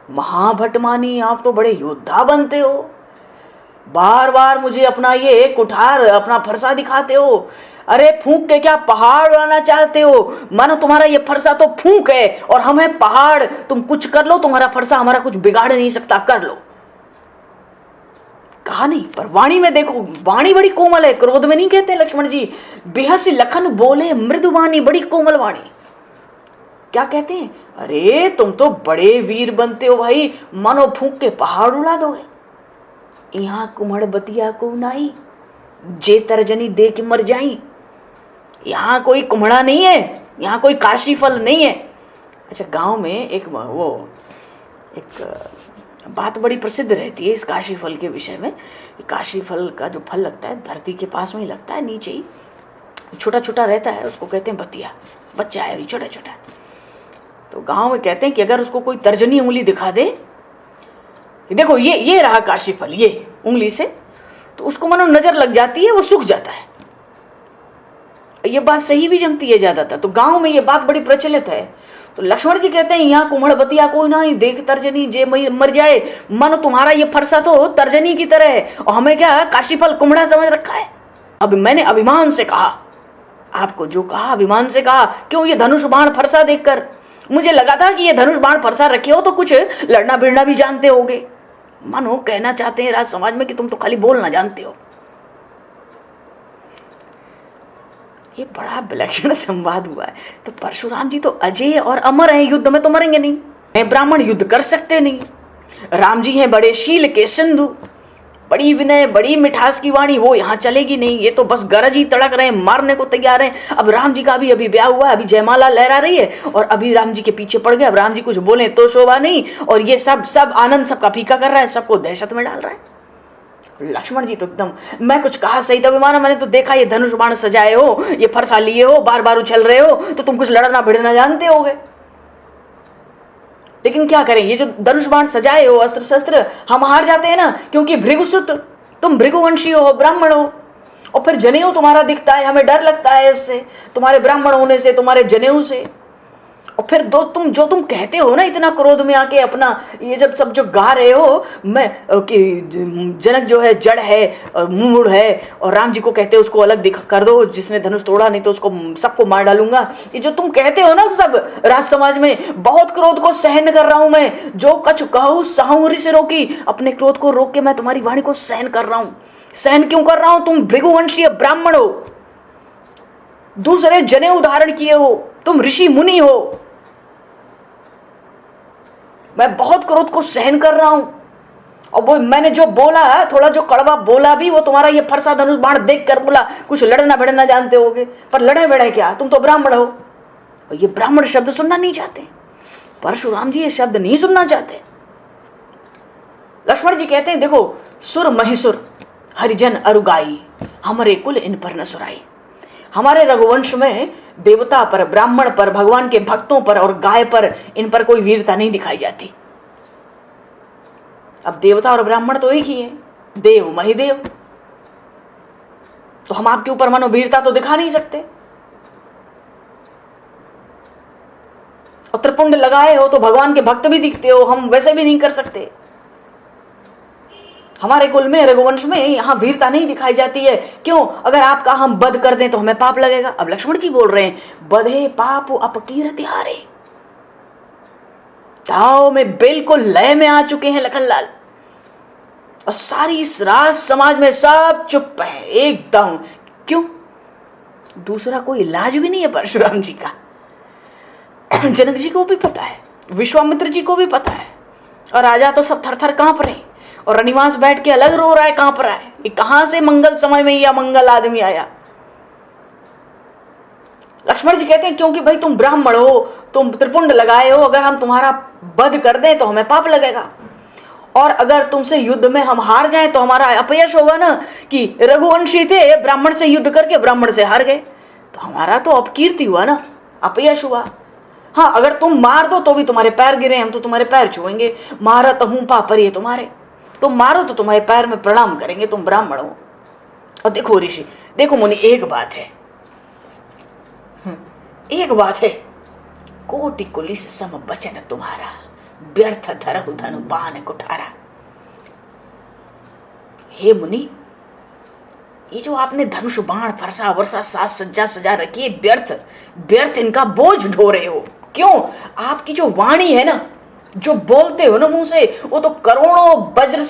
महाभट मानी, आप तो बड़े योद्धा बनते हो। बार बार मुझे अपना ये कुठार, अपना फरसा दिखाते हो। अरे फूंक के क्या पहाड़ उड़ाना चाहते हो? मानो तुम्हारा ये फरसा तो फूंक है और हम है पहाड़। तुम कुछ कर लो, तुम्हारा फरसा हमारा कुछ बिगाड़ नहीं सकता, कर लो। कहा नहीं, पर वाणी में देखो, वाणी बड़ी कोमल है। क्रोध में नहीं कहते लक्ष्मण जी, बेहसी लखन बोले मृदुबानी, बड़ी कोमल वाणी। क्या कहते हैं? अरे तुम तो बड़े वीर बनते हो भाई, मानो फूंक के पहाड़ उड़ा दोगे। यहाँ कुम्हड़ बतिया को नाई, जे तर्जनी दे के मर जाई। यहाँ कोई कुम्हड़ा नहीं है, यहाँ कोई काशी फल नहीं है। अच्छा, गांव में एक बात बड़ी प्रसिद्ध रहती है इस काशी फल के विषय में। काशी फल का जो फल लगता है धरती के पास में ही लगता है, नीचे ही छोटा छोटा रहता है, उसको कहते हैं बतिया। बच्चा है अभी छोटा छोटा। तो गांव में कहते हैं कि अगर उसको कोई तर्जनी उंगली दिखा दे, देखो ये रहा काशी फल, ये उंगली से, तो उसको मानो नजर लग जाती है, वो सूख जाता है। ये बात सही भी जमती है ज्यादातर, तो गांव में ये बात बड़ी प्रचलित है। तो लक्ष्मण जी कहते हैं यहाँ कुम्हड़ बतिया कोई ना, देख तर्जनी जे मर जाए। मानो तुम्हारा ये फरसा तो तर्जनी की तरह है और हमें क्या काशी फल कुम्हड़ा समझ रखा है। अब मैंने अभिमान से कहा, आपको जो कहा अभिमान से कहा। क्यों? ये धनुष बाण फरसा देखकर मुझे लगा था कि ये धनुष बाण फरसा रखे हो तो कुछ लड़ना भिड़ना भी जानते होगे। मानो कहना चाहते हैं राज समाज में कि तुम तो खाली बोलना जानते हो। ये बड़ा विलक्षण संवाद हुआ है। तो परशुराम जी तो अजय और अमर हैं, युद्ध में तो मरेंगे नहीं। मैं ब्राह्मण युद्ध कर सकते नहीं। राम जी हैं बड़े शील के सिंधु, बड़ी विनय, बड़ी मिठास की वाणी, वो यहाँ चलेगी नहीं। ये तो बस गरज ही तड़क रहे हैं, मारने को तैयार हैं। अब राम जी का भी अभी ब्याह हुआ है, अभी जयमाला लहरा रही है और अभी राम जी के पीछे पड़ गए। अब राम जी कुछ बोले तो शोभा नहीं, और ये सब आनंद सबका फीका कर रहा है, सबको दहशत में डाल रहा है। लक्ष्मण जी तो एकदम, मैं कुछ कहा सही था विमाना, मैंने तो देखा ये धनुष बाण सजाए हो, ये फरसा लिए हो, बार बार उछल रहे हो, तो तुम कुछ लड़ना भिड़ना जानते होगे। लेकिन क्या करें, ये जो धनुष बाण सजाए हो, अस्त्र शस्त्र, हम हार जाते हैं ना, क्योंकि भृगुसुत, तुम भृगुवंशी हो, ब्राह्मण हो, और फिर जनेऊ तुम्हारा दिखता है, हमें डर लगता है इससे, तुम्हारे ब्राह्मण होने से, तुम्हारे जनेऊ से। और फिर तुम कहते हो ना इतना क्रोध में आके अपना, ये जब सब जो गा रहे हो, मैं कि जनक जो है जड़ है, मूढ़ है, और राम जी को कहते हो उसको अलग दिखा कर दो, जिसने धनुष तोड़ा, नहीं तो उसको सबको मार डालूंगा। ये जो तुम कहते हो ना सब राज समाज में, बहुत क्रोध को सहन कर रहा हूं मैं, जो कछु कहूं सहूं ऋषि रोकी, अपने क्रोध को रोक के मैं तुम्हारी वाणी को सहन कर रहा हूं। सहन क्यों कर रहा हूं? तुम भृगुवंशीय ब्राह्मण हो, दूसरे जनेऊ धारण किए हो, तुम ऋषि मुनि हो, मैं बहुत क्रोध को सहन कर रहा हूं। और वो मैंने जो बोला, थोड़ा जो कड़वा बोला भी, वो तुम्हारा ये फरसा धनुष बाण देख कर बोला, कुछ लड़ना भिड़ना जानते होगे, पर लड़े भिड़े क्या, तुम तो ब्राह्मण हो। और ये ब्राह्मण शब्द सुनना नहीं चाहते, परशुराम जी ये शब्द नहीं सुनना चाहते। लक्ष्मण जी कहते हैं देखो, सुर महिसुर हरिजन अरुगाई, हमरे कुल इन पर न सुराई। हमारे रघुवंश में देवता पर, ब्राह्मण पर, भगवान के भक्तों पर और गाय पर, इन पर कोई वीरता नहीं दिखाई जाती। अब देवता और ब्राह्मण तो एक ही है, देव महिदेव, तो हम आपके ऊपर मानो वीरता तो दिखा नहीं सकते। और त्रिपुंड लगाए हो तो भगवान के भक्त भी दिखते हो, हम वैसे भी नहीं कर सकते। हमारे कुल में, रघुवंश में यहां वीरता नहीं दिखाई जाती है। क्यों? अगर आपका हम बध कर दें तो हमें पाप लगेगा। अब लक्ष्मण जी बोल रहे हैं, बधे पाप अपकीर्ति हारे। ताव में बिल्कुल लय में आ चुके हैं लखनलाल, और सारी इस राज समाज में सब चुप है एकदम। क्यों? दूसरा कोई इलाज भी नहीं है परशुराम जी का। जनक जी को भी पता है, विश्वामित्र जी को भी पता है, और राजा तो सब थर थर कांप रहे, और रनिवास बैठ के अलग रो रहा है, कांप रहा है, ये कहां से मंगल समय में यह मंगल आदमी आया। लक्ष्मण जी कहते हैं क्योंकि भाई तुम ब्राह्मण हो, तुम त्रिपुंड लगाए हो, अगर हम तुम्हारा वध कर दें तो हमें पाप लगेगा, और अगर तुमसे युद्ध में हम हार जाएं तो हमारा अपयश होगा ना, कि रघुवंशी थे, ब्राह्मण से युद्ध करके ब्राह्मण से हार गए, तो हमारा तो अपकीर्ति हुआ ना, अपयश हुआ। हाँ, अगर तुम मार दो तो भी तुम्हारे पैर गिरे, हम तो तुम्हारे पैर छुएंगे, मारत हूं पापर ये तुम्हारे, तुम मारो तो तुम्हारे पैर में प्रणाम करेंगे, तुम ब्राह्मण हो। और देखो ऋषि, देखो मुनि, एक बात है, एक बात है, कोटि कुलिस सम बचन तुम्हारा, व्यर्थ धरहु धनु बाण कुठारा। हे मुनि, ये जो आपने धनुष बाण फरसा वर्षा साज सज्जा सजा रखी है, व्यर्थ व्यर्थ इनका बोझ ढो रहे हो। क्यों? आपकी जो वाणी है ना, जो बोलते हो ना मुंह से, वो तो करोड़ों वज्र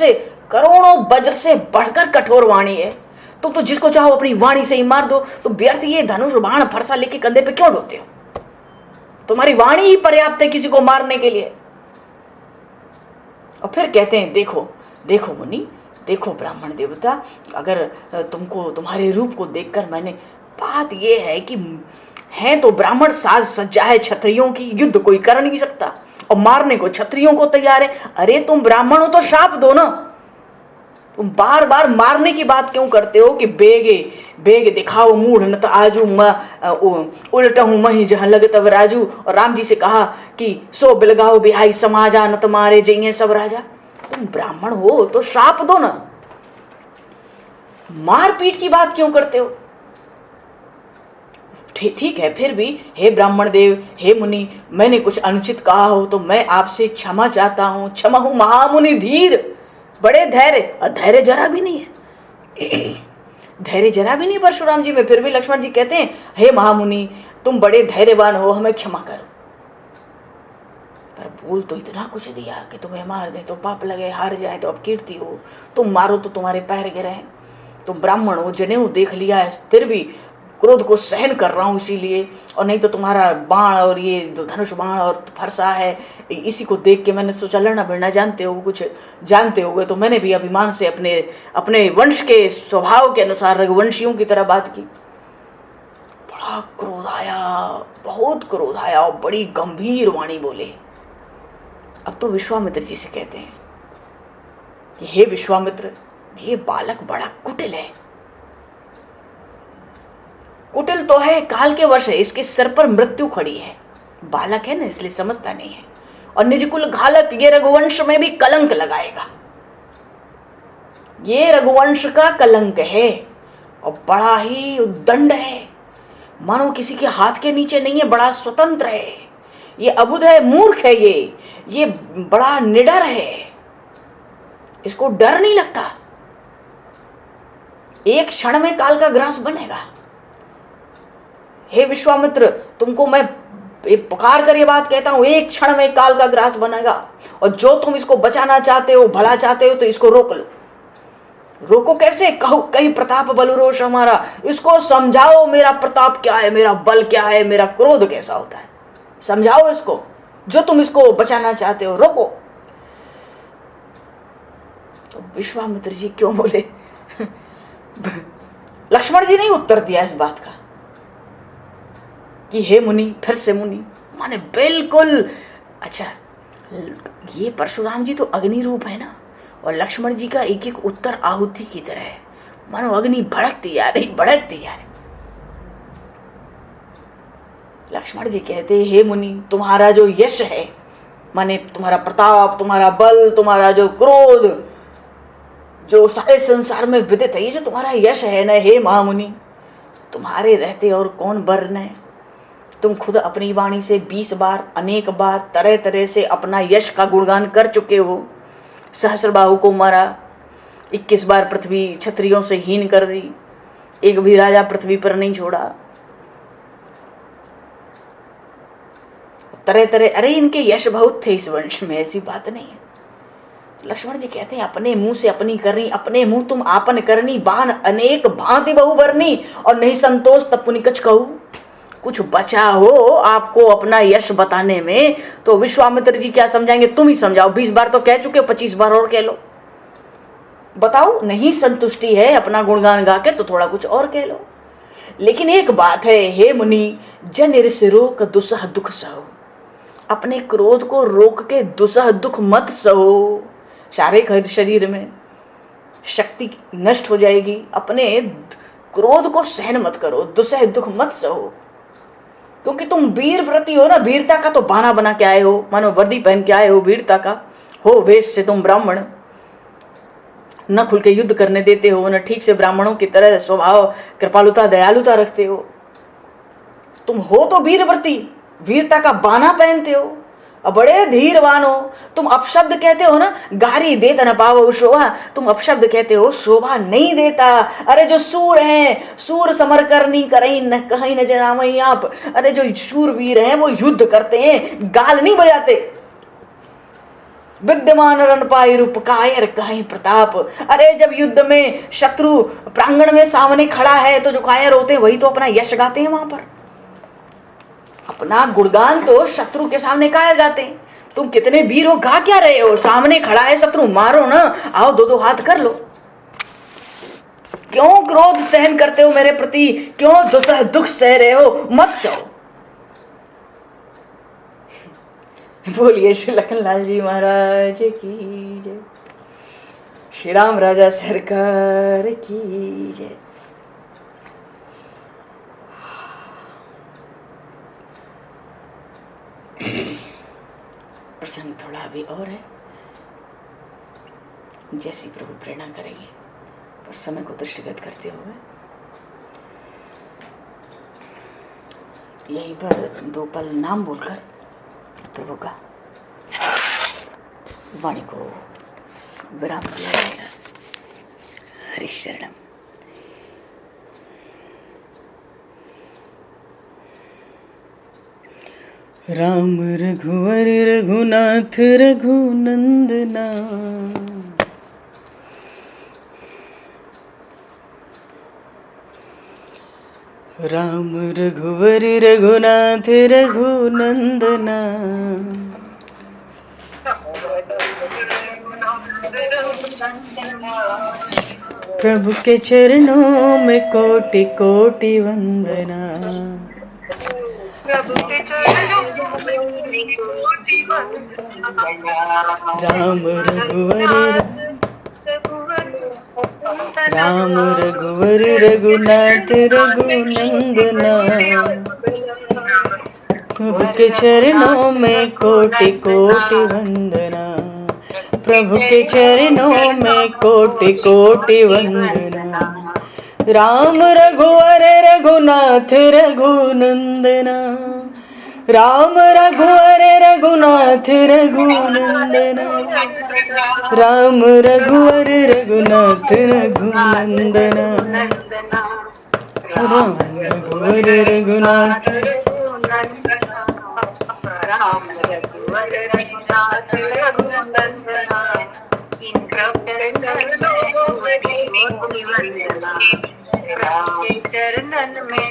से बढ़कर कठोर वाणी है। तुम तो जिसको चाहो अपनी वाणी से ही मार दो, तो व्यर्थ ये धनुष बाण फरसा लेके कंधे पे क्यों ढोते हो? तुम्हारी वाणी ही पर्याप्त है किसी को मारने के लिए। और फिर कहते हैं देखो देखो मुनि, देखो ब्राह्मण देवता, अगर तुमको तुम्हारे रूप को देखकर मैंने, बात ये है कि है तो ब्राह्मण साज सज्जा है क्षत्रियों की, युद्ध कोई कर नहीं सकता, और मारने को क्षत्रियों को तैयार है। अरे तुम ब्राह्मण हो तो शाप दो ना, तुम बार बार मारने की बात क्यों करते हो? कि बेगे बेग दिखाओ मूढ़ न तो आजू उल्टा हूं मही जहां लग तब राजू। और राम जी से कहा कि सो बिलगाओ बिहाई समाजा न तो मारे जइए सब राजा। तुम ब्राह्मण हो तो शाप दो ना, मारपीट की बात क्यों करते हो? ठीक है, फिर भी हे ब्राह्मण देव, हे मुनि, मैंने कुछ अनुचित कहा हो तो मैं आपसे क्षमा चाहता हूं। क्षमा हूं महामुनि धीर, बड़े धैर्य, और धैर्य जरा भी नहीं है, धैर्य जरा भी नहीं परशुराम जी में। फिर भी लक्ष्मण जी कहते हैं हे महामुनि, तुम बड़े धैर्यवान हो, हमें क्षमा करो। पर बोल तो इतना कुछ दिया कि तुम्हें मार दे तो पाप लगे, हार जाए तो अपकीर्ति हो, तुम मारो तो तुम्हारे पैर गिरे, तुम ब्राह्मण हो, जनेऊ देख लिया है, फिर भी क्रोध को सहन कर रहा हूँ इसीलिए, और नहीं तो तुम्हारा बाण और ये धनुष बाण और फरसा है, इसी को देख के मैंने सोचा लड़ना भिड़ना जानते हो, कुछ जानते होगे, तो मैंने भी अभिमान से अपने वंश के स्वभाव के अनुसार रघुवंशियों की तरह बात की। बड़ा क्रोध आया, बहुत क्रोध आया, और बड़ी गंभीर वाणी बोले। अब तो विश्वामित्र जी से कहते हैं कि हे विश्वामित्र, ये बालक बड़ा कुटिल है। कुटिल तो है, काल के वश है, इसके सिर पर मृत्यु खड़ी है। बालक है ना, इसलिए समझता नहीं है। और निज कुल घालक, ये रघुवंश में भी कलंक लगाएगा। ये रघुवंश का कलंक है और बड़ा ही उद्दंड है, मानो किसी के हाथ के नीचे नहीं है, बड़ा स्वतंत्र है। ये अबुध है, मूर्ख है, ये बड़ा निडर है, इसको डर नहीं लगता। एक क्षण में काल का ग्रास बनेगा। हे विश्वामित्र, तुमको मैं पुकार कर ये बात कहता हूं, एक क्षण में काल का ग्रास बनेगा। और जो तुम इसको बचाना चाहते हो, भला चाहते हो, तो इसको रोक लो। रोको कैसे? कहो कहीं प्रताप बलुरोष हमारा, इसको समझाओ मेरा प्रताप क्या है, मेरा बल क्या है, मेरा क्रोध कैसा होता है, समझाओ इसको। जो तुम इसको बचाना चाहते हो, रोको। तो विश्वामित्र जी क्यों बोले? लक्ष्मण जी ने उत्तर दिया इस बात का कि हे मुनि, फिर से मुनि, माने बिल्कुल। अच्छा, ये परशुराम जी तो अग्नि रूप है ना, और लक्ष्मण जी का एक एक उत्तर आहुति की तरह है, मानो अग्नि भड़कती जा रही, भड़कती जा रही। लक्ष्मण जी कहते, हे मुनि, तुम्हारा जो यश है, माने तुम्हारा प्रताप, तुम्हारा बल, तुम्हारा जो क्रोध, जो सारे संसार में विदित है, ये जो तुम्हारा यश है ना, हे महामुनि, तुम्हारे रहते और कौन वर्ण है। तुम खुद अपनी वाणी से 20 बार, अनेक बार, तरह तरह से अपना यश का गुणगान कर चुके हो। सहस्रबाहु को मारा, 21 बार पृथ्वी क्षत्रियों से हीन कर दी, एक भी राजा पृथ्वी पर नहीं छोड़ा। तरह तरह, अरे इनके यश बहुत थे इस वंश में, ऐसी बात नहीं है। लक्ष्मण जी कहते हैं, अपने मुंह से अपनी करनी, अपने मुंह तुम आपन करनी, बान अनेक भांति बहु बरनी, और नहीं संतोष तब पुनि कछ कहूं। कुछ बचा हो आपको अपना यश बताने में, तो विश्वामित्र जी क्या समझाएंगे? तुम ही समझाओ। 20 बार तो कह चुके हो, 25 बार और कह लो। बताओ, नहीं संतुष्टि है अपना गुणगान गा के, तो थोड़ा कुछ और कह लो। लेकिन एक बात है, हे मुनि, जन से रोक दुसह दुख सहो। अपने क्रोध को रोक के दुसह दुख मत सहो। शारीरिक शरीर में शक्ति नष्ट हो जाएगी, अपने क्रोध को सहन मत करो, दुसह दुख मत सहो। क्योंकि तुम वीर व्रती हो ना, वीरता का तो बहाना बना के आए हो, मानो वर्दी पहन के आए हो वीरता का, हो वेश से तुम ब्राह्मण, न खुल के युद्ध करने देते हो, न ठीक से ब्राह्मणों की तरह स्वभाव कृपालुता दयालुता रखते हो। तुम हो तो वीरव्रती, वीरता का बहाना पहनते हो, और बड़े धीरवान हो। तुम अपशब्द कहते हो ना, गारी देता न पावो शोभा, तुम अपशब्द कहते हो, शोभा नहीं देता। अरे जो सूर हैं, सूर समर करनी कहीं न कहीं न जनावई आप। अरे जो शूरवीर हैं वो युद्ध करते हैं, गाल नहीं बजाते। विद्यमान रण पाई रूप कायर कहीं प्रताप। अरे जब युद्ध में शत्रु प्रांगण में सामने खड़ा है, तो जो कायर होते हैं वही तो अपना यश गाते हैं वहां पर। अपना गुणगान तो शत्रु के सामने कायर गाते हैं। तुम कितने वीर हो, गा क्या रहे हो? सामने खड़ा है शत्रु, मारो ना, आओ दो दो हाथ कर लो। क्यों क्रोध सहन करते हो मेरे प्रति? क्यों दुसह दुख सह रहे हो? मत सहो। बोलिए श्री लखनलाल जी महाराज की जय, श्री राम राजा सरकार की जय। प्रसंग थोड़ा अभी और है, जैसी प्रभु प्रेरणा करेंगे, पर समय को दृष्टिगत करते हुए यहीं पर 2 पल नाम बोलकर प्रभु का वाणी को विराम दिया जाएगा। हरि शरणम। राम रघुवर रघुनाथ रघुनंदना, राम रघुवर रघुनाथ रघुनंदना, प्रभु के चरणों में कोटि कोटि वंदना, प्रभु के चरणों में कोटि वंदना, राम रघुवर राम रघुवर रघुनाथ रघुनंदना, प्रभु के चरणों में कोटि कोटि वंदना, प्रभु के चरणों में कोटि कोटि वंदना। राम रघुवर रघुनाथ रघुनंदना, राम रघुवर रघुनाथ रघुनंदना, राम रघुवर रघुनाथ रघुनंदना, राम रघुवर रघुनाथ राम रघुवर रघुनाथ रघुनंदना, राम के चरणन में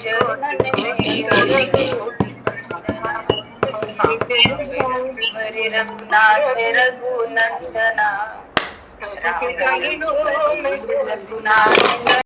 रघुनाथ रघुनंदना, राम रघुनाथ